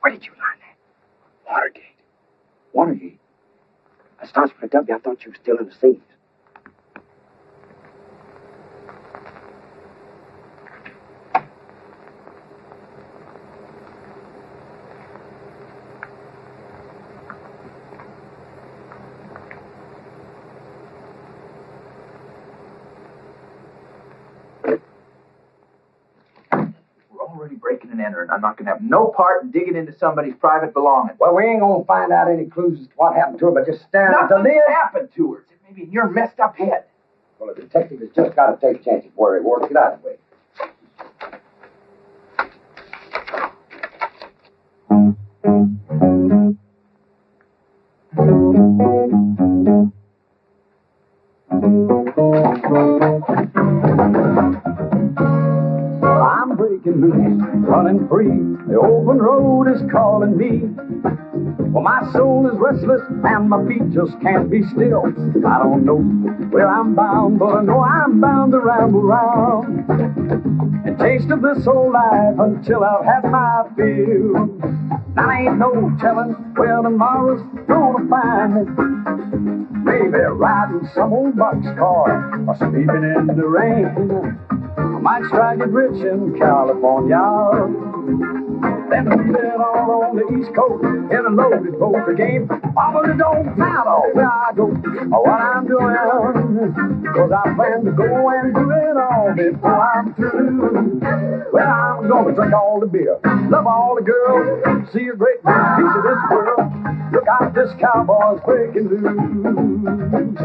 Where did you learn that? Watergate. Watergate? That starts with a W. I thought you were still in the seas. Already breaking and entering. I'm not going to have no part in digging into somebody's private belongings. Well, we ain't going to find out any clues as to what happened to her, but just staring at the Nothing lid. happened to her. Maybe in your messed up head. Well, the detective has just got to take chances where he works. Get out of the way. I'm breaking loose, running free. The open road is calling me. Well, my soul is restless and my feet just can't be still. I don't know where I'm bound, but I know I'm bound to ramble round and taste of this old life until I've had my fill. Now ain't no telling where tomorrow's gonna find me. Maybe riding some old boxcar or sleeping in the rain. I might strike it rich in California. Then live all on the East Coast in a loaded poker game. Oh, but it don't matter where I go or what I'm doing, 'cause I plan to go and do it all before I'm through. Well, I'm gonna drink all the beer, love all the girls, see a great big piece of this world. Look out, this cowboy's breaking loose.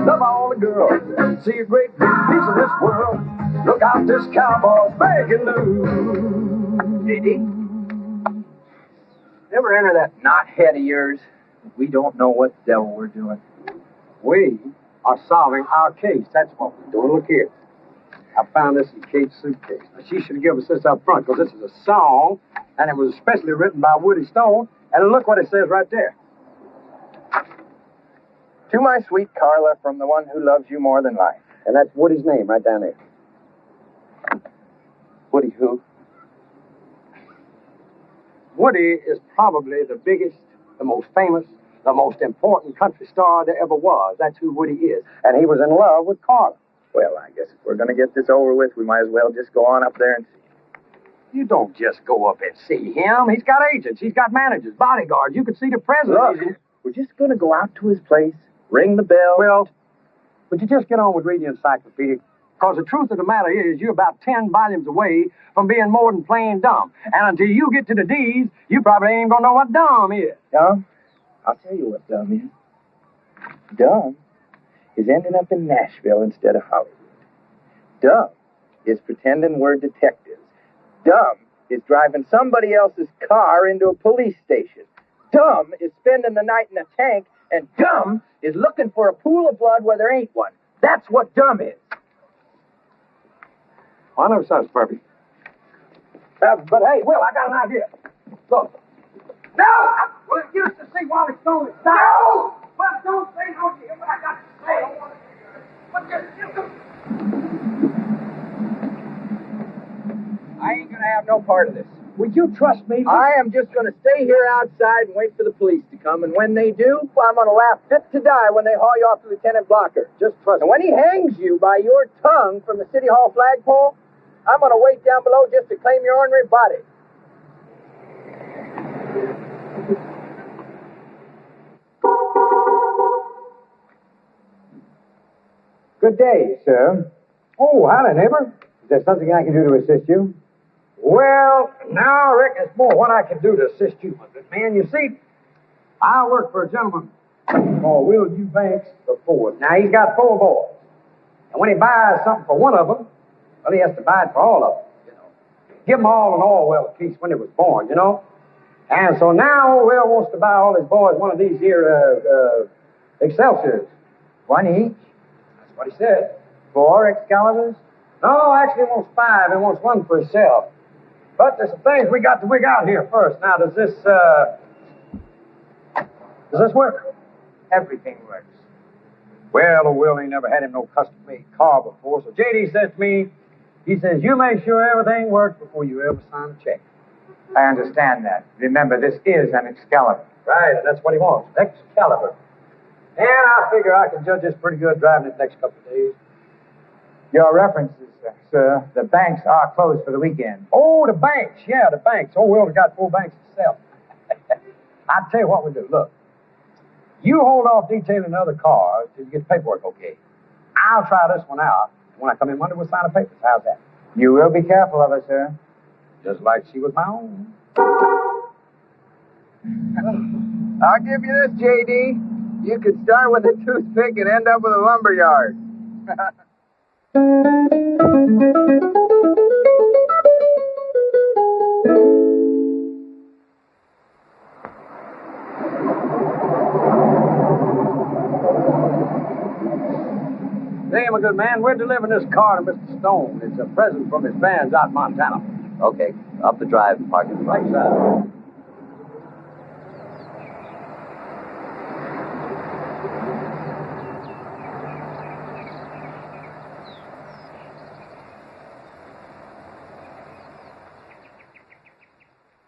Love all the girls, see a great big piece of this world. Look out, this cowboy's breaking loose. J.D., ever enter that knot head of yours? We don't know what the devil we're doing. We are solving our case. That's what we're doing. Look here. I found this in Kate's suitcase. Now, she should have given us this up front, because this is a song, and it was especially written by Woody Stone. And look what it says right there. To my sweet Carla, from the one who loves you more than life. And that's Woody's name right down there. Woody who? Woody is probably the biggest, the most famous, the most important country star there ever was. That's who Woody is. And he was in love with Carla. Well, I guess if we're going to get this over with, we might as well just go on up there and see. You don't just go up and see him. He's got agents. He's got managers, bodyguards. You could see the president. Look, we're just going to go out to his place, ring the bell. Well, would you just get on with reading the encyclopedia? Because the truth of the matter is you're about 10 volumes away from being more than plain dumb. And until you get to the D's, you probably ain't going to know what dumb is. Dumb? I'll tell you what dumb is. Dumb is ending up in Nashville instead of Hollywood. Dumb is pretending we're detectives. Dumb is driving somebody else's car into a police station. Dumb is spending the night in a tank. And dumb is looking for a pool of blood where there ain't one. That's what dumb is. Well, I never saw this, Barbie. But hey, Will, I got an idea. Look. No! Well, it used to see Wally Stone and stop. No! Well, don't say no to hear what I got to say. But I ain't going to have no part of this. Would you trust me? I am just going to stay here outside and wait for the police to come. And when they do, I'm going to laugh fit to die when they haul you off to Lieutenant Blocker. Just trust me. And when he hangs you by your tongue from the City Hall flagpole, I'm going to wait down below just to claim your ornery body. Good day, sir. Oh, howdy, neighbor. Is there something I can do to assist you? Well, now I reckon it's more what I can do to assist you, my good man. You see, I work for a gentleman called Will Eubanks the Fourth. Now, he's got 4 boys. And when he buys something for one of them, well, he has to buy it for all of them, you know. Give them all an Orwell piece when it was born, you know. And so now old Will wants to buy all his boys one of these here Excelsiors. One each? That's what he said. 4 Excaliburs? No, actually he wants 5. He wants one for himself. But there's some things we got to wig out here first. Now, does this work? Everything works. Well, old Will ain't never had him no custom-made car before, so J.D. says to me, he says, you make sure everything works before you ever sign a check. I understand that. Remember, this is an Excalibur. Right, and that's what he wants, Excalibur. And I figure I can judge this pretty good driving it the next couple of days. Your references, sir. The banks are closed for the weekend. Oh, the banks. Yeah, the banks. Oh, Will's got 4 banks himself. I'll tell you what we do. Look, you hold off detailing another car till you get the paperwork okay. I'll try this one out. When I come in Monday, we'll sign the papers. How's that? You will be careful of her, sir. Just like she was my own. I'll give you this, J.D. You could start with a toothpick and end up with a lumber yard. Hey, my good man, we're delivering this car to Mr. Stone. It's a present from his fans out in Montana. Okay, up the drive and park in the Right side.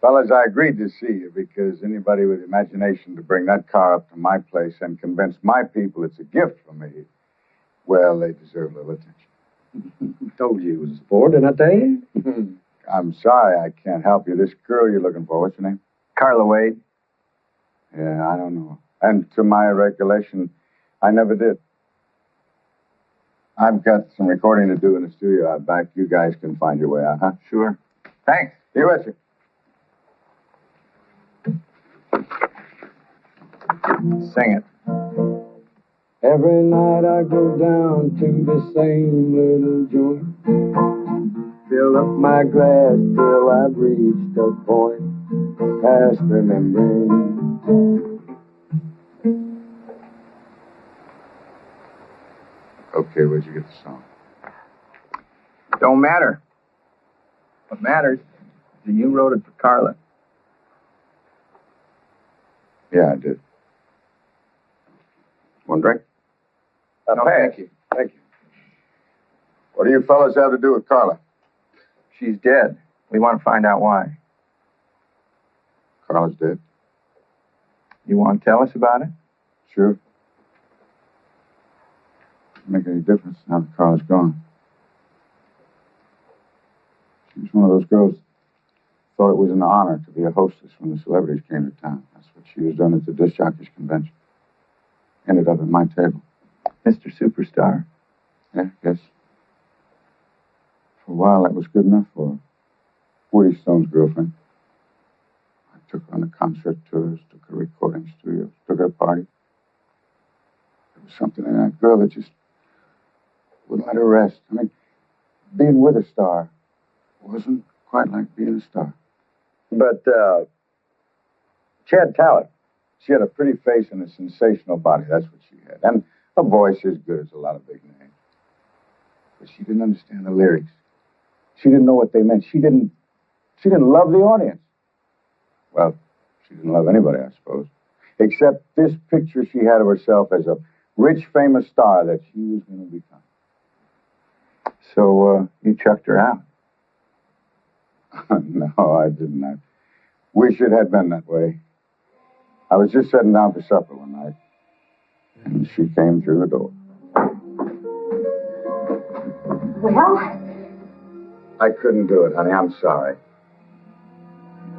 Fellas, I agreed to see you because anybody with imagination to bring that car up to my place and convince my people it's a gift for me, well, they deserve a little attention. Told you it was a sport, didn't I tell you? I'm sorry I can't help you. This girl you're looking for, what's her name? Carla Wade. Yeah, I don't know. And to my recollection, I never did. I've got some recording to do in the studio out back. You guys can find your way out, huh? Sure. Thanks. See you, Richard. Sing it. Every night I go down to the same little joint, fill up my glass till I've reached a point past remembering. Okay, where'd you get the song? Don't matter. What matters is that you wrote it for Carla. Yeah, I did. One drink? No, thank you. Thank you. What do you fellas have to do with Carla? She's dead. We want to find out why. Carla's dead? You want to tell us about it? Sure. Doesn't make any difference now that Carla's gone. She was one of those girls thought it was an honor to be a hostess when the celebrities came to town. That's what she was doing at the disc jockeys convention. Ended up at my table. Mr. Superstar. Yeah, yes. For a while, that was good enough for her. Woody Stone's girlfriend. I took her on the concert tours, took her recording studios, took her to parties. There was something in that girl that just wouldn't let her rest. I mean, being with a star wasn't quite like being a star. But, she had talent. She had a pretty face and a sensational body. That's what she had. And a voice as good as a lot of big names. But she didn't understand the lyrics. She didn't know what they meant. She didn't love the audience. Well, she didn't love anybody, I suppose. Except this picture she had of herself as a rich, famous star that she was going to become. So, you chucked her out? No, I didn't. I wish it had been that way. I was just sitting down for supper one night, and she came through the door. Well, I couldn't do it, honey. I'm sorry.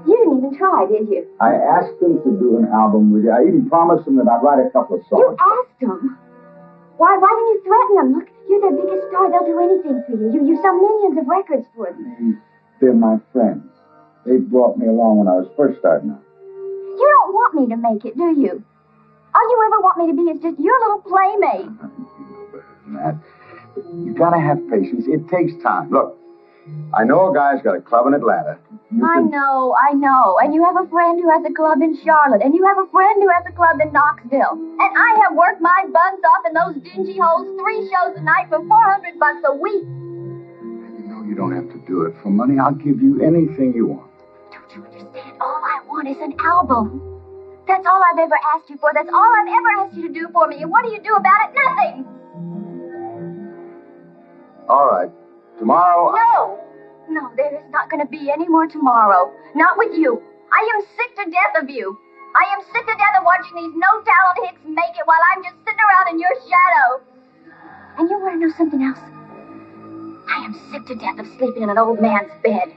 you didn't even try, did you? I asked him to do an album with you. I even promised him that I'd write a couple of songs. You asked them. Why didn't you threaten them? Look, you're their biggest star. They'll do anything for you. You sell millions of records for them. They're my friends. They brought me along when I was first starting out. You don't want me to make it, do you? All you ever want me to be is just your little playmate. Matt, you gotta have patience. It takes time. Look, I know a guy's got a club in Atlanta. I know. And you have a friend who has a club in Charlotte. And you have a friend who has a club in Knoxville. And I have worked my buns off in those dingy holes 3 shows a night for $400 a week. You know you don't have to do it for money. I'll give you anything you want. Don't you understand? All I want is an album. That's all I've ever asked you for. That's all I've ever asked you to do for me. And what do you do about it? Nothing. All right. Tomorrow... No, there is not going to be any more tomorrow. Not with you. I am sick to death of you. I am sick to death of watching these no-talent hicks make it while I'm just sitting around in your shadow. And you want to know something else? I am sick to death of sleeping in an old man's bed.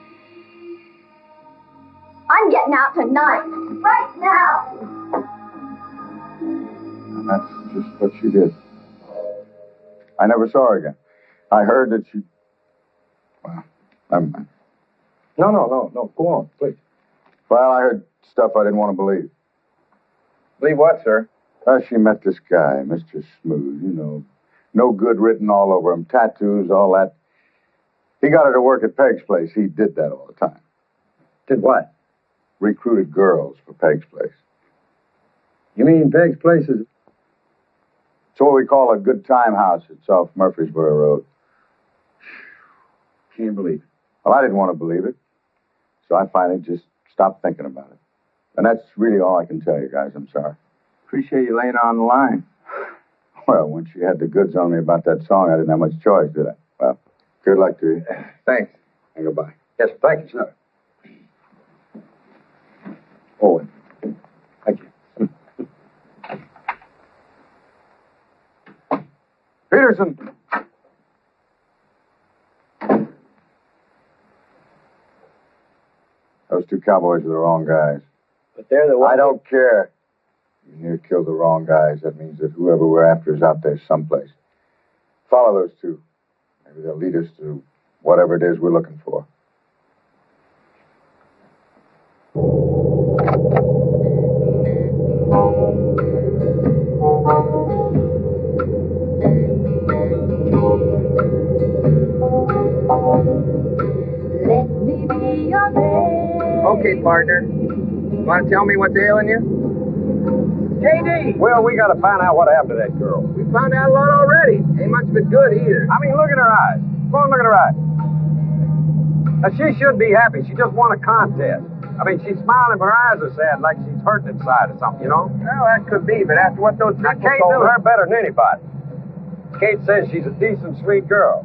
I'm getting out tonight. Right now. And that's just what she did. I never saw her again. I heard that she... Well, never mind. No. Go on, please. Well, I heard stuff I didn't want to believe. Believe what, sir? She met this guy, Mr. Smooth, you know. No good written all over him. Tattoos, all that. He got her to work at Peg's place. He did that all the time. Did what? Recruited girls for Peg's place. You mean Peg's place is... It's what we call a good time house. It's off Murfreesboro Road. Can't believe it. Well, I didn't want to believe it. So I finally just stopped thinking about it. And that's really all I can tell you guys. I'm sorry. Appreciate you laying on the line. Well, when she had the goods on me about that song, I didn't have much choice, did I? Well, good luck to you. Thanks. And goodbye. Yes, thank you, sir. Owen. Thank you. Peterson! Those 2 cowboys are the wrong guys. But they're the ones... I don't care. You near killed the wrong guys. That means that whoever we're after is out there someplace. Follow those 2. Maybe they'll lead us to whatever it is we're looking for. Let me be your man. Okay, partner. Want to tell me what's ailing you? J.D. Well, we got to find out what happened to that girl. We found out a lot already. Ain't much of it good either. I mean, look at her eyes. Go on, look at her eyes. Now, she should be happy. She just won a contest. I mean, she's smiling, but her eyes are sad, like she's hurting inside or something, you know? Well, that could be, but after what those people Kate told knew her better than anybody. Kate says she's a decent, sweet girl.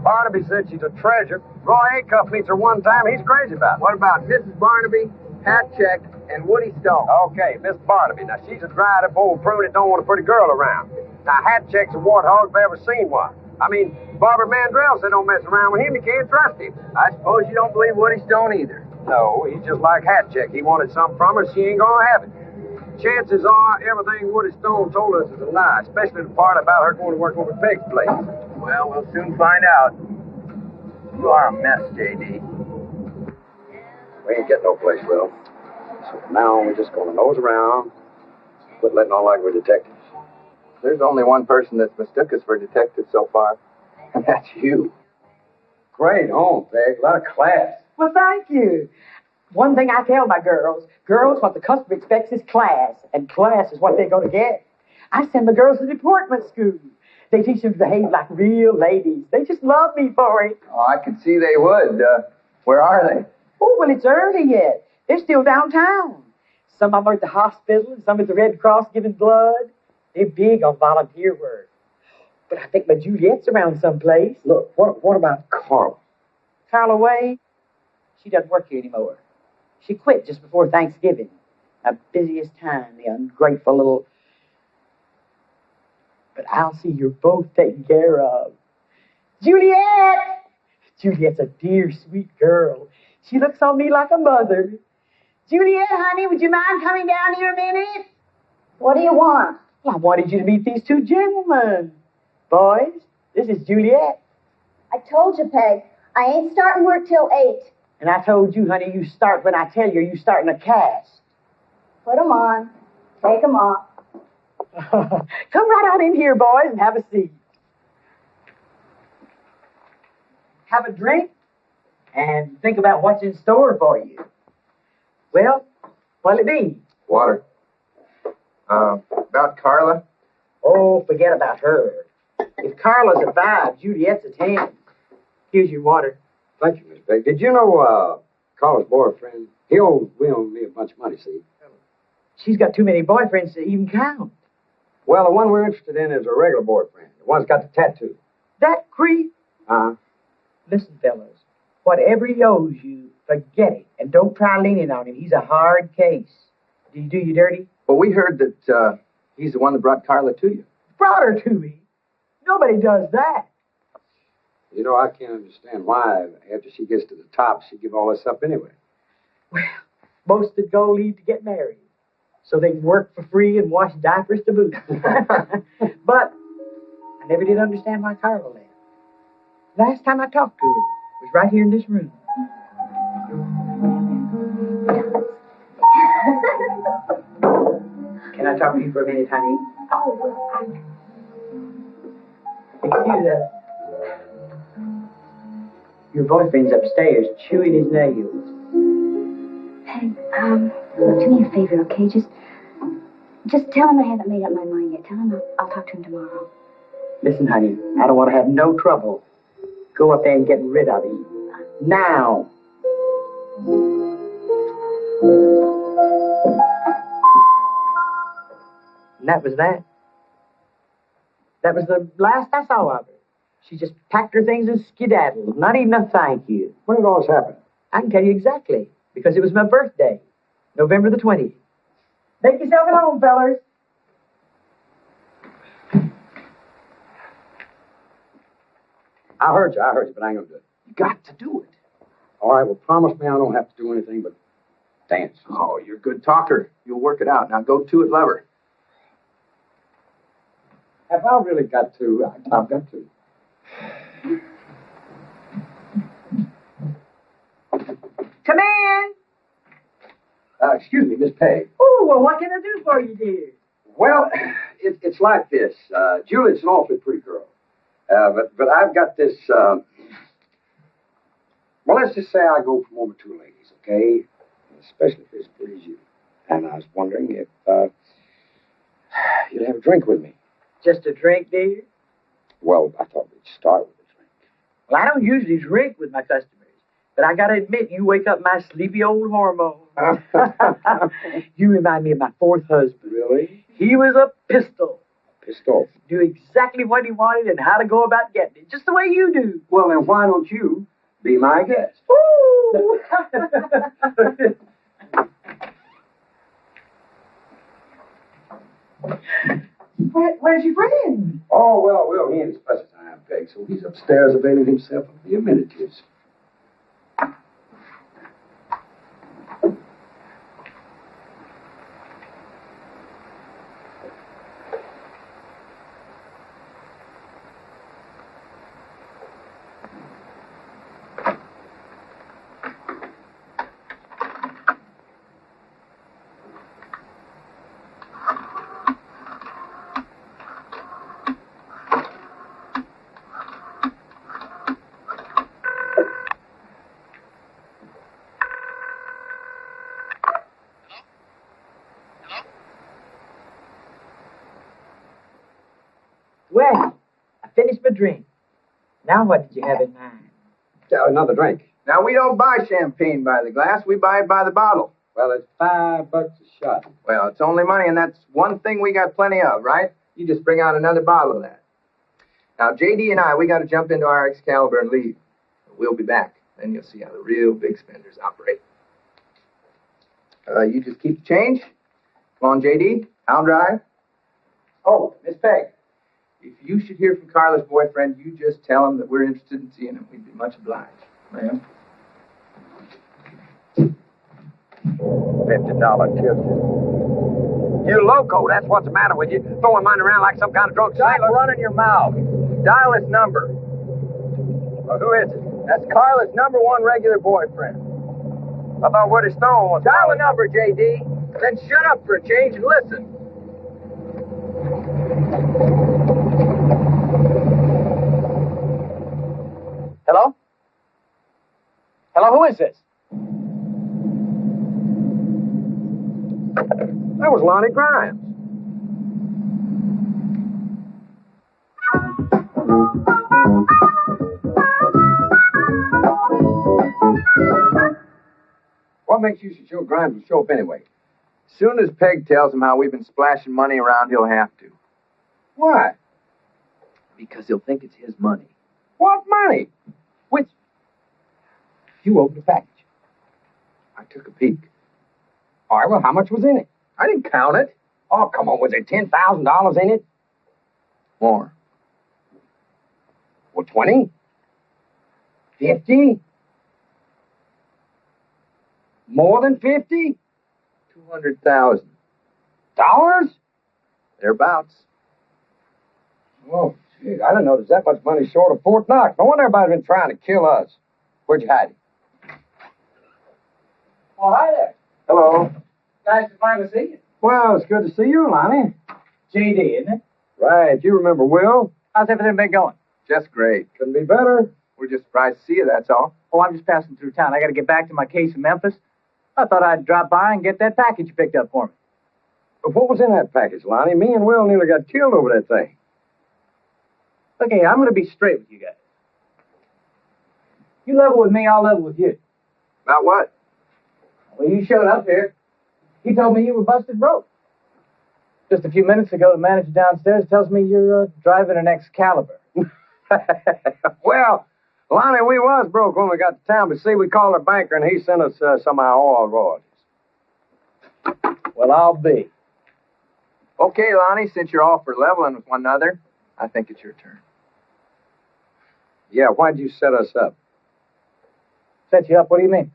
Barnaby said she's a treasure. Roy Acuff meets her one time. He's crazy about it. What about Mrs. Barnaby, Hatcheck, and Woody Stone? Okay, Miss Barnaby. Now, she's a dried-up old prune that don't want a pretty girl around. Now, Hatcheck's a warthog if I ever seen one. I mean, Barbara Mandrell said don't mess around with him. You can't trust him. I suppose you don't believe Woody Stone either. No, he's just like Hat Check. He wanted something from her, she ain't gonna have it. Chances are everything Woody Stone told us is a lie, especially the part about her going to work over at Peg's place. Well, we'll soon find out. You are a mess, J.D. We ain't getting no place, Will. So from now on, we're just gonna nose around, quit letting on like we're detectives. There's only one person that's mistook us for detectives so far, and that's you. Great home, Peg. A lot of class. Well, thank you. One thing I tell my girls, what the customer expects is class, and class is what they're going to get. I send my girls to deportment school. They teach them to behave like real ladies. They just love me for it. Oh, I could see they would. Where are they? Oh, well, it's early yet. They're still downtown. Some of them are at the hospital, and some at the Red Cross giving blood. They're big on volunteer work. But I think my Juliet's around someplace. Look, what about Carla? Carla Way? She doesn't work here anymore. She quit just before Thanksgiving. Our busiest time, the ungrateful little... But I'll see you're both taken care of. Juliet! Juliet's a dear, sweet girl. She looks on me like a mother. Juliet, honey, would you mind coming down here a minute? What do you want? Well, I wanted you to meet these two gentlemen. Boys, this is Juliet. I told you, Peg, I ain't starting work till 8. And I told you, honey, you start when I tell you starting a cast. Put 'em on. Take 'em off. Come right on in here, boys, and have a seat. Have a drink and think about what's in store for you. Well, what'll it be? Water. About Carla? Oh, forget about her. If Carla's a 5, Juliet's a 10. Here's your water. Thank you, Miss Peg. Did you know Carla's boyfriend? We owe me a bunch of money, see? She's got too many boyfriends to even count. Well, the one we're interested in is a regular boyfriend. The one's got the tattoo. That creep? Uh-huh. Listen, fellas, whatever he owes you, forget it. And don't try leaning on him. He's a hard case. Did he do you dirty? Well, we heard that he's the one that brought Carla to you. Brought her to me? Nobody does that. You know, I can't understand why, after she gets to the top, she'd give all this up anyway. Well, most that go leave to get married, so they can work for free and wash diapers to boot. But I never did understand why Carla left. Last time I talked to her was right here in this room. Can I talk to you for a minute, honey? Oh, well, Excuse us. Your boyfriend's upstairs chewing his nails. Peg, look, do me a favor, okay? Just tell him I haven't made up my mind yet. Tell him I'll talk to him tomorrow. Listen, honey, I don't want to have no trouble. Go up there and get rid of him. Now. And that was that. That was the last I saw of her. She just packed her things and skedaddled. Not even a thank you. When did all this happen? I can tell you exactly. Because it was my birthday. November the 20th. Make yourself at home, fellers. I heard you, but I ain't gonna do it. You got to do it. All right, well, promise me I don't have to do anything but dance. Oh, you're a good talker. You'll work it out. Now go to it, lover. Have I really got to? I've got to. Come in. Excuse me, Miss Peg. Oh, well, what can I do for you, dear? Well, it's like this. Juliet's an awfully pretty girl. But I've got this, well, let's just say I go from over two ladies, okay? Especially if it's pretty as you. And I was wondering if, you'd have a drink with me. Just a drink, dear? Well, I thought we'd start with a drink. Well, I don't usually drink with my customers. But I gotta admit, you wake up my sleepy old hormone. You remind me of my fourth husband. Really? He was a pistol. Pistol? Knew exactly what he wanted and how to go about getting it, just the way you do. Well, then why don't you be my guest? Ooh! Where's your friend? Oh, well, he ain't as much as I am, Peg, so he's upstairs availing himself of the amenities. Well, I finished my drink. Now what did you have in mind? Another drink. Now, we don't buy champagne by the glass. We buy it by the bottle. Well, it's $5 a shot. Well, it's only money, and that's one thing we got plenty of, right? You just bring out another bottle of that. Now, J.D. and I, we got to jump into our Excalibur and leave. We'll be back. Then you'll see how the real big spenders operate. You just keep the change. Come on, J.D. I'll drive. Oh, Miss Peg, if you should hear from Carla's boyfriend, you just tell him that we're interested in seeing him. We'd be much obliged, ma'am. $50 Tuesday. You loco, that's what's the matter with you. Throwing money around like some kind of drunk Stop sailor. running your mouth. Dial his number. Well, who is it? That's Carla's #1 regular boyfriend. I thought Woody Stone was... Dial the number, J.D. Then shut up for a change and listen. Hello? Hello, who is this? That was Lonnie Grimes. What makes you should show Grimes will show up anyway? Soon as Peg tells him how we've been splashing money around, he'll have to. Why? Because he'll think it's his money. What money? Which? You opened the package. I took a peek. All right, well, how much was in it? I didn't count it. Oh, come on, was there $10,000 in it? More. Well, 20? 50? More than 50? $200,000. Thereabouts. Oh, gee, I didn't know there's that much money short of Fort Knox. No wonder everybody's been trying to kill us. Where'd you hide it? Oh, hi there. Hello. Nice to finally see you. Well, it's good to see you, Lonnie. J.D., isn't it? Right, you remember Will? How's everything been going? Just great. Couldn't be better. We're just surprised to see you, that's all. Oh, I'm just passing through town. I got to get back to my case in Memphis. I thought I'd drop by and get that package you picked up for me. But what was in that package, Lonnie? Me and Will nearly got killed over that thing. Okay, I'm going to be straight with you guys. You level with me, I'll level with you. About what? Well, you showed up here. He told me you were busted broke. Just a few minutes ago, the manager downstairs tells me you're driving an Excalibur. Well, Lonnie, we was broke when we got to town, but see, we called our banker and he sent us some of our oil royalties. Well, I'll be. Okay, Lonnie, since you're all for leveling with one another, I think it's your turn. Yeah, why'd you set us up? Set you up? What do you mean?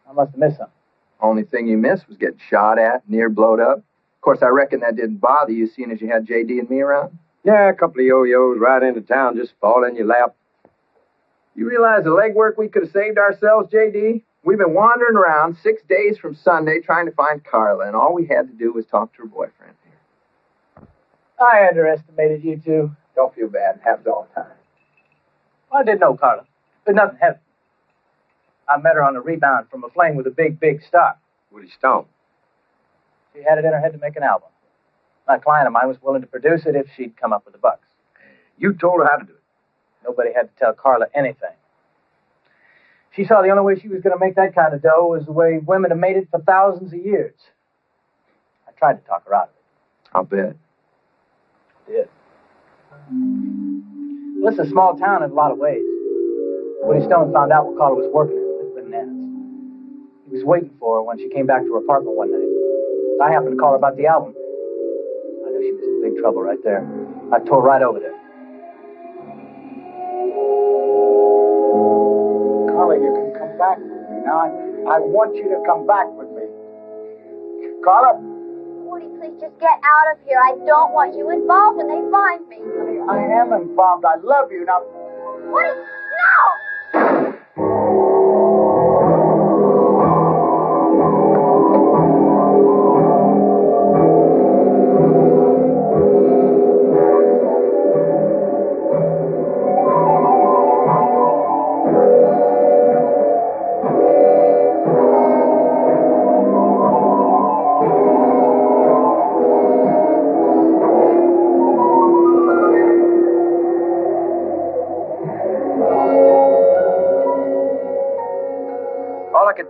I must have missed something. Only thing you missed was getting shot at, near blowed up. Of course, I reckon that didn't bother you, seeing as you had J.D. and me around. Yeah, a couple of yo-yos right into town, just fall in your lap. You realize the legwork we could have saved ourselves, J.D.? We've been wandering around 6 days from Sunday trying to find Carla, and all we had to do was talk to her boyfriend here. I underestimated you two. Don't feel bad. It happens all the time. Well, I did know Carla, but nothing heavy. I met her on a rebound from a fling with a big, big star. Woody Stone. She had it in her head to make an album. A client of mine was willing to produce it if she'd come up with the bucks. You told her how to do it. Nobody had to tell Carla anything. She saw the only way she was going to make that kind of dough was the way women have made it for thousands of years. I tried to talk her out of it. I'll bet. Did. Well, it's a small town in a lot of ways. Woody Stone found out what Carla was working at Bananas. He was waiting for her when she came back to her apartment one night. I happened to call her about the album. I knew she was in big trouble right there. I tore right over there. Carla, you can come back with me. Now, I want you to come back with me. Carla? Woody, please just get out of here. I don't want you involved when they find me. I am involved. I love you. Now... Woody, no!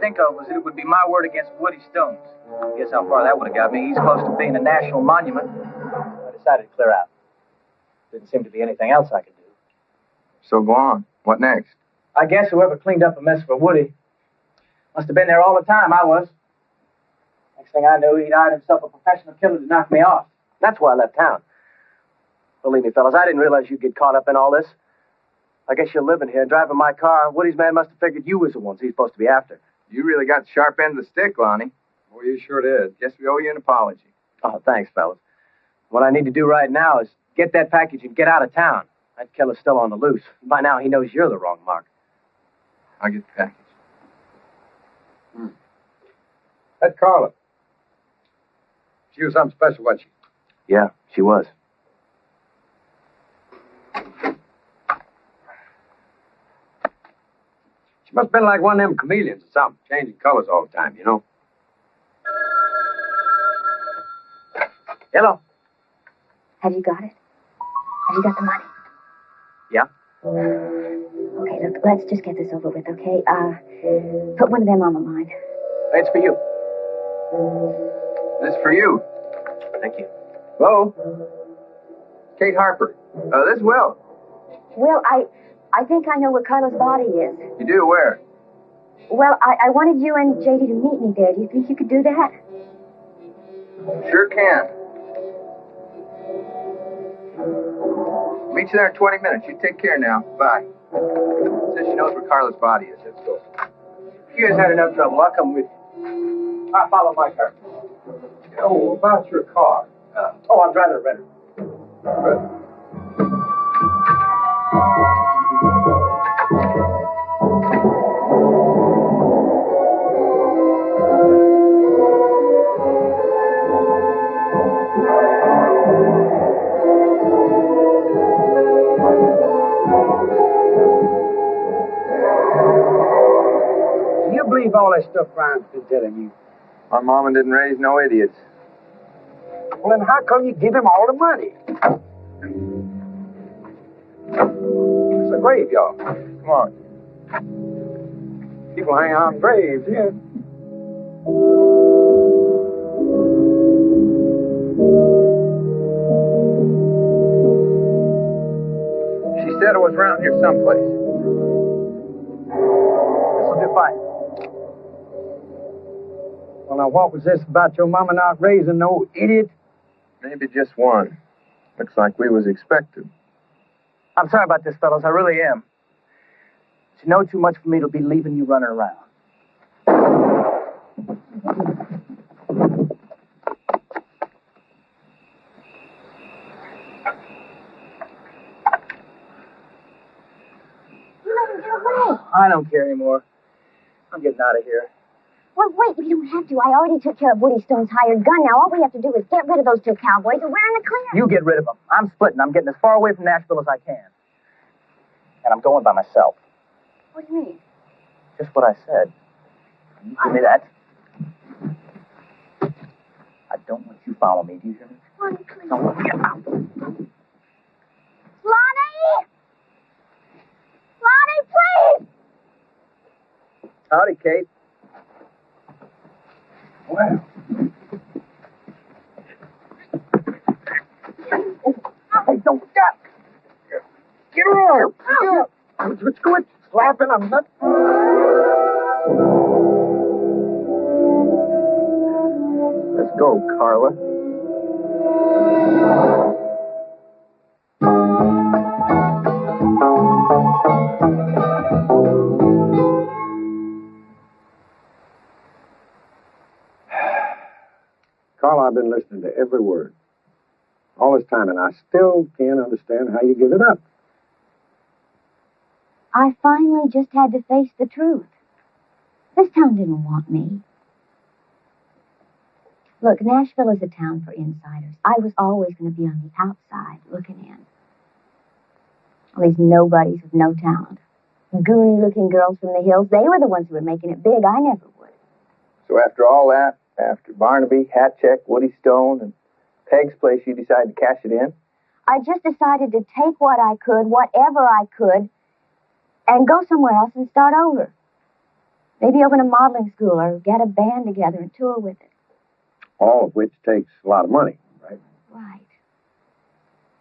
think of was that it would be my word against Woody Stone's. Guess how far that would have got me. He's close to being a national monument. I decided to clear out. Didn't seem to be anything else I could do. So go on. What next? I guess whoever cleaned up a mess for Woody must have been there all the time. I was. Next thing I knew, he'd hired himself a professional killer to knock me off. That's why I left town. Believe me, fellas, I didn't realize you'd get caught up in all this. I guess you're living here, driving my car. Woody's man must have figured you was the ones he's supposed to be after. You really got the sharp end of the stick, Lonnie. Oh, you sure did. Guess we owe you an apology. Oh, thanks, fellas. What I need to do right now is get that package and get out of town. That killer's still on the loose. By now, he knows you're the wrong mark. I'll get the package. That Carla. She was something special, wasn't she? Yeah, she was. She must have been like one of them chameleons or something, changing colors all the time, you know? Hello. Have you got it? Have you got the money? Yeah. Okay, look, let's just get this over with, okay? Put one of them on the line. It's for you. This is for you. Thank you. Hello? Kate Harper. This is Will. Well, I think I know where Carla's body is. You do? Where? Well, I wanted you and JD to meet me there. Do you think you could do that? Sure can. Meet you there in 20 minutes. You take care now. Bye. Says she knows where Carla's body is. Let's go. You guys had enough trouble. I'll come with you. I'll follow my car. Oh, about your car. I'm driving a Redder. Good. Do you believe all that stuff Brian's been telling you? My mama didn't raise no idiots. Well, then how come you give him all the money? It's a graveyard. Come on. People hang on graves here. She said it was around here someplace. This'll do fine. Well, now, what was this about your mama not raising no idiot? Maybe just one. Looks like we was expected. I'm sorry about this, fellas. I really am. But you know too much for me to be leaving you running around. You let him get away. I don't care anymore. I'm getting out of here. Well, wait, we don't have to. I already took care of Woody Stone's hired gun. Now all we have to do is get rid of those two cowboys and we're in the clear. You get rid of them. I'm splitting. I'm getting as far away from Nashville as I can. And I'm going by myself. What do you mean? Just what I said. You give me that. I don't want you to follow me. Do you hear me? Lonnie, please. Don't let me get out. Lonnie! Lonnie, please! Howdy, Kate. Well. Hey, don't stop. Get her! Let's quit slapping. I'm not. Let's go, Carla. Carla, I've been listening to every word. All this time, and I still can't understand how you give it up. I finally just had to face the truth. This town didn't want me. Look, Nashville is a town for insiders. I was always going to be on the outside looking in. All these nobodies with no talent. Goony-looking girls from the hills, they were the ones who were making it big. I never would. So after all that, after Barnaby, Hat Check, Woody Stone, and Peg's place, you decided to cash it in? I just decided to take what I could, whatever I could, and go somewhere else and start over. Maybe open a modeling school or get a band together and tour with it. All of which takes a lot of money, right? Right.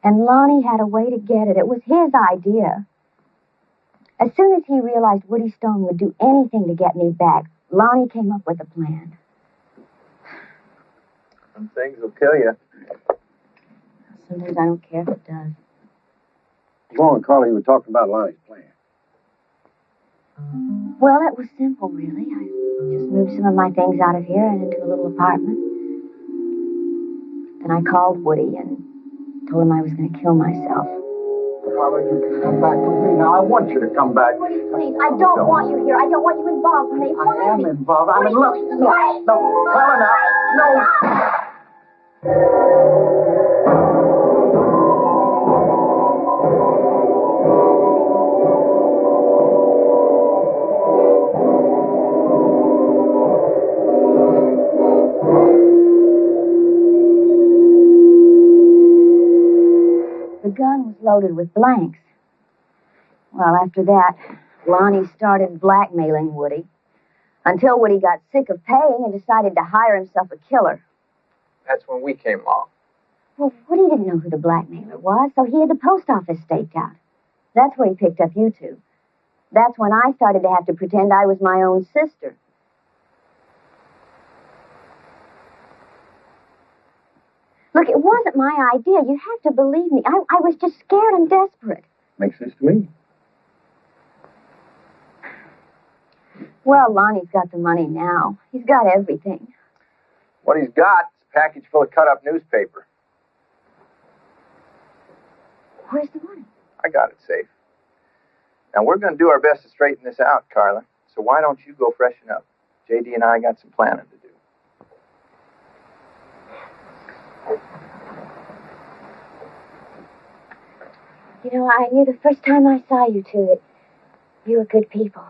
And Lonnie had a way to get it. It was his idea. As soon as he realized Woody Stone would do anything to get me back, Lonnie came up with a plan. Some things will kill you. Sometimes I don't care if it does. Go on, Carly, you were talking about Lonnie's plan. Well, it was simple, really. I just moved some of my things out of here and into a little apartment. Then I called Woody and told him I was going to kill myself. Carly, you can come back with me. Now, I want you to come back. Woody, please, I don't want you here. I don't want you involved. Please. I am involved. I'm in love. Please. No, Carly, now. No. The gun was loaded with blanks. Well, after that, Lonnie started blackmailing Woody until Woody got sick of paying and decided to hire himself a killer. That's when we came along. Well, Woody didn't know who the blackmailer was, so he had the post office staked out. That's where he picked up you two. That's when I started to have to pretend I was my own sister. Look, it wasn't my idea. You have to believe me. I was just scared and desperate. Makes sense to me. Well, Lonnie's got the money now. He's got everything. What he's got is a package full of cut-up newspaper. Where's the money? I got it safe. Now, we're going to do our best to straighten this out, Carla. So why don't you go freshen up? J.D. and I got some planning to do. You know, I knew the first time I saw you two that you were good people.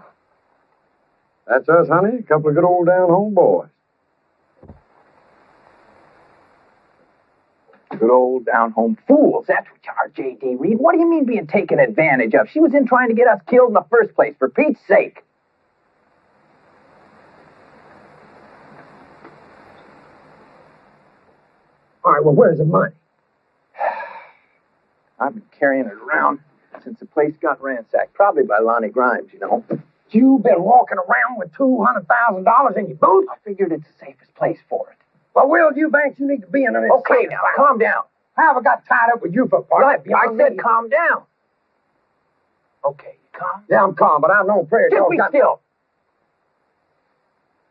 That's us, honey. A couple of good old down-home boys. Good old down-home fools. That's what you are, J.D. Reed. What do you mean being taken advantage of? She was in trying to get us killed in the first place, for Pete's sake. All right, well, where's the money? I've been carrying it around since the place got ransacked. Probably by Lonnie Grimes, you know. You've been walking around with $200,000 in your boot? I figured it's the safest place for it. Well, Will Eubanks, you need to be in this. Okay, now, calm down. I haven't got tied up with you for part. I said calm down. Okay, you calm? Yeah, I'm calm, but I've known prayers. Just be still.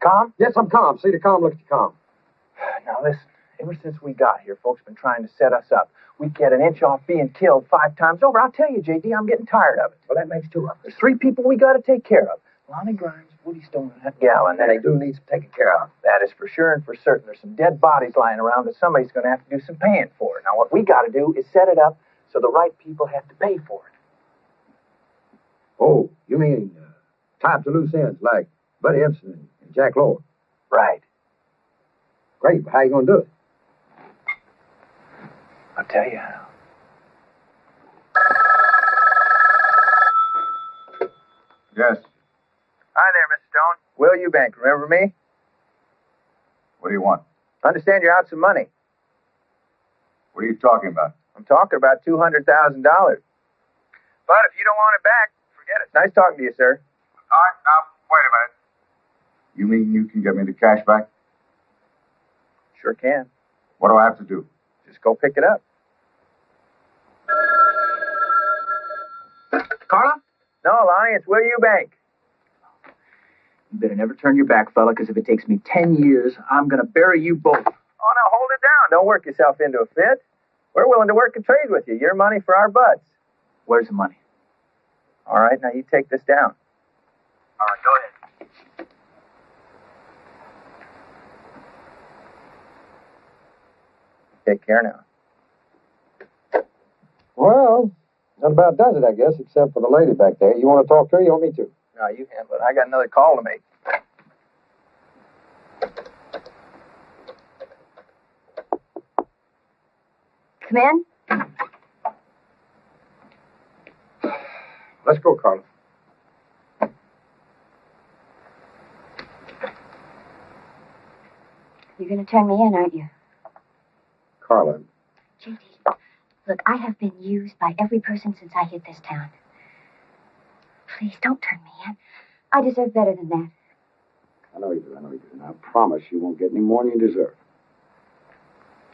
Calm? Yes, I'm calm. See the calm, look at the calm. Now, listen. Ever since we got here, folks been trying to set us up. We get an inch off being killed 5 times over. I'll tell you, J.D., I'm getting tired of it. Well, that makes 2 of us. There's 3 people we got to take care of. Lonnie Grimes, Woody Stone, and that gal in there. They do need some taking care of. That is for sure and for certain. There's some dead bodies lying around, and somebody's going to have to do some paying for it. Now, what we got to do is set it up so the right people have to pay for it. Oh, you mean tie up the loose ends like Buddy Ebsen and Jack Lord? Right. Great, but how you going to do it? I'll tell you how. Yes. Hi there, Mr. Stone. Will Eubank, remember me? What do you want? Understand you're out some money. What are you talking about? I'm talking about $200,000. But if you don't want it back, forget it. Nice talking to you, sir. All right, now, wait a minute. You mean you can get me the cash back? Sure can. What do I have to do? Just go pick it up. Carla? No, Lonnie, it's Will Eubank. You better never turn your back, fella, because if it takes me 10 years, I'm going to bury you both. Oh, now hold it down. Don't work yourself into a fit. We're willing to work and trade with you. Your money for our butts. Where's the money? All right, now you take this down. All right, go ahead. Take care now. Well, that about does it, I guess, except for the lady back there. You want to talk to her? You want me to? No, you handle it. I got another call to make. Come in. Let's go, Carla. You're going to turn me in, aren't you? Carla. J.D., look, I have been used by every person since I hit this town. Please, don't turn me in. I deserve better than that. I know you do, and I promise you won't get any more than you deserve.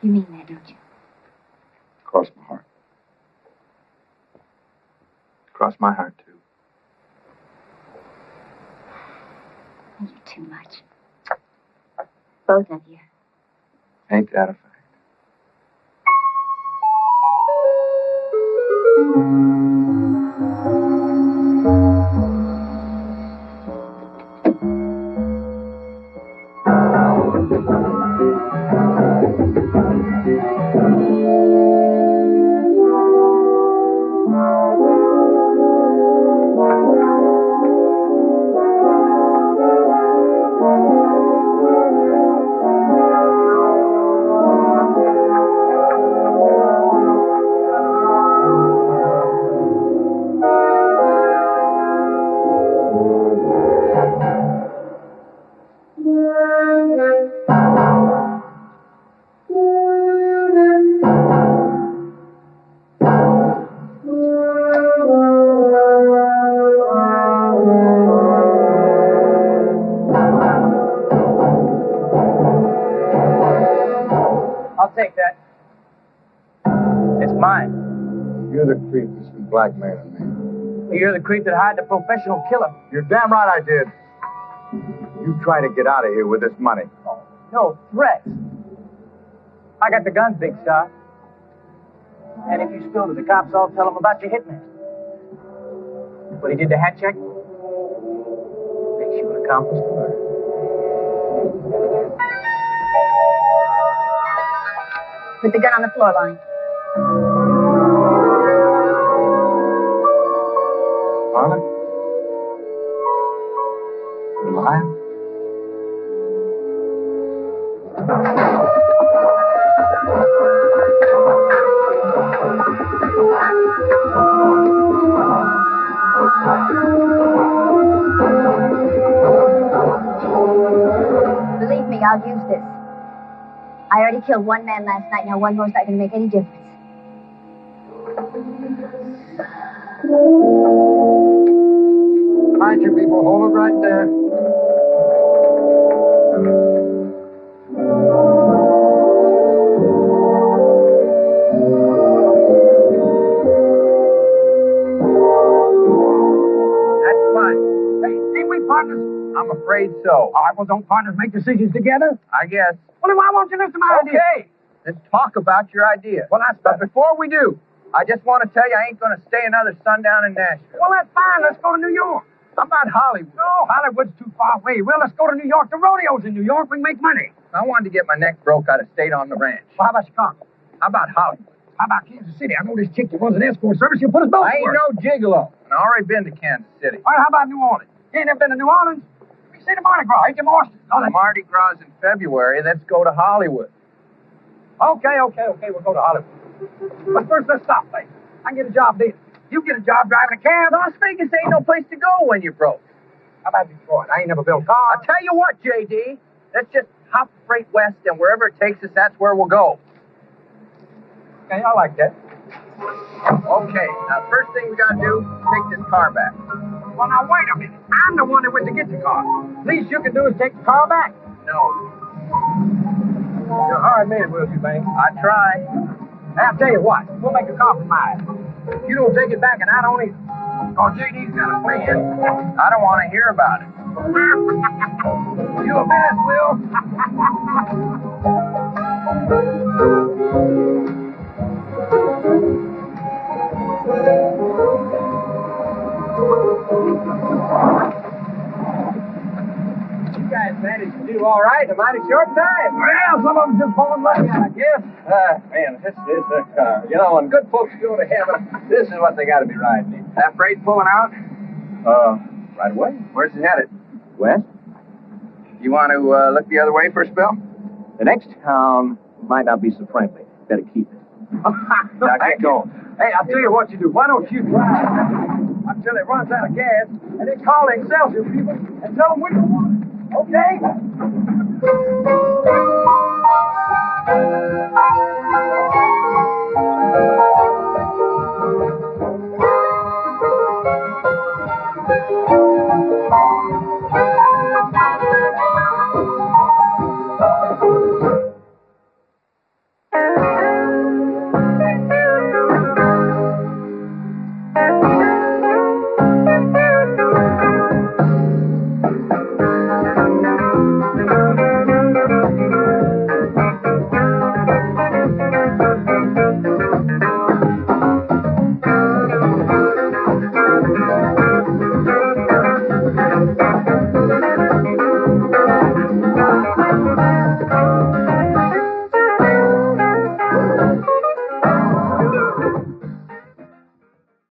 You mean that, don't you? Cross my heart. Cross my heart, too. You're too much. Both of you. Ain't that a fact? Take that. It's mine. You're the creep that's been blackmailing me. You're the creep that hired the professional killer. You're damn right I did. You try to get out of here with this money. No threats. I got the gun fixed, Doc. And if you spill to the cops, I'll tell them about your hitman. But he did the hat check. Makes you an accomplice to murder. Put the gun on the floor line. Carla? You're alive? Believe me, I'll use this. I already killed one man last night. Now one more's not going to make any difference. Mind you, people, hold it right there. That's fine. Hey, ain't we partners? I'm afraid so. All right, well, don't partners make decisions together? I guess. Well, then why won't you listen to my idea? Okay. Let's talk about your idea. Well, that's But before we do, I just want to tell you I ain't going to stay another sundown in Nashville. Well, that's fine. Let's go to New York. How about Hollywood? No, Hollywood's too far away. Well, let's go to New York. The rodeo's in New York. We can make money. I wanted to get my neck broke out of state on the ranch. Well, how about Chicago? How about Hollywood? How about Kansas City? I know this chick that runs an escort service. She'll put us both I to ain't work. no gigolo, and I already been to Kansas City. All right, how about New Orleans? You ain't never been to New Orleans? We see the Mardi Gras. Ain't them oysters? Mardi Gras in February. Let's go to Hollywood. Okay. We'll go to Hollywood. But first, let's stop, baby. I can get a job there. You get a job driving a cab. Las Vegas ain't no place to go when you're broke. How about Detroit? I ain't never built cars. I'll tell you what, J.D. Let's just hop the freight west, and wherever it takes us, that's where we'll go. Okay, I like that. Okay, now first thing we gotta do, take this car back. Well, now, wait a minute. I'm the one that went to get the car. Least you can do is take the car back. No. You're a hard man, will you, Banks? I try. Hey, I'll tell you what. We'll make a compromise. You don't take it back, and I don't either. Oh, J.D.'s got a plan. I don't want to hear about it. You a mess, Will. You guys managed to do all right in a mighty short time. Well, some of them just born lucky, I guess. Man, this is a car. You know, when good folks go to heaven, this is what they got to be riding in. That freight pulling out? Right away. Where's it headed? West. You want to look the other way for a spell? The next town might not be so friendly. Better keep it. Now get going. Hey, I'll tell you what you do. Why don't you drive until it runs out of gas, and then call the Excelsior people and tell them we don't want it. Okay?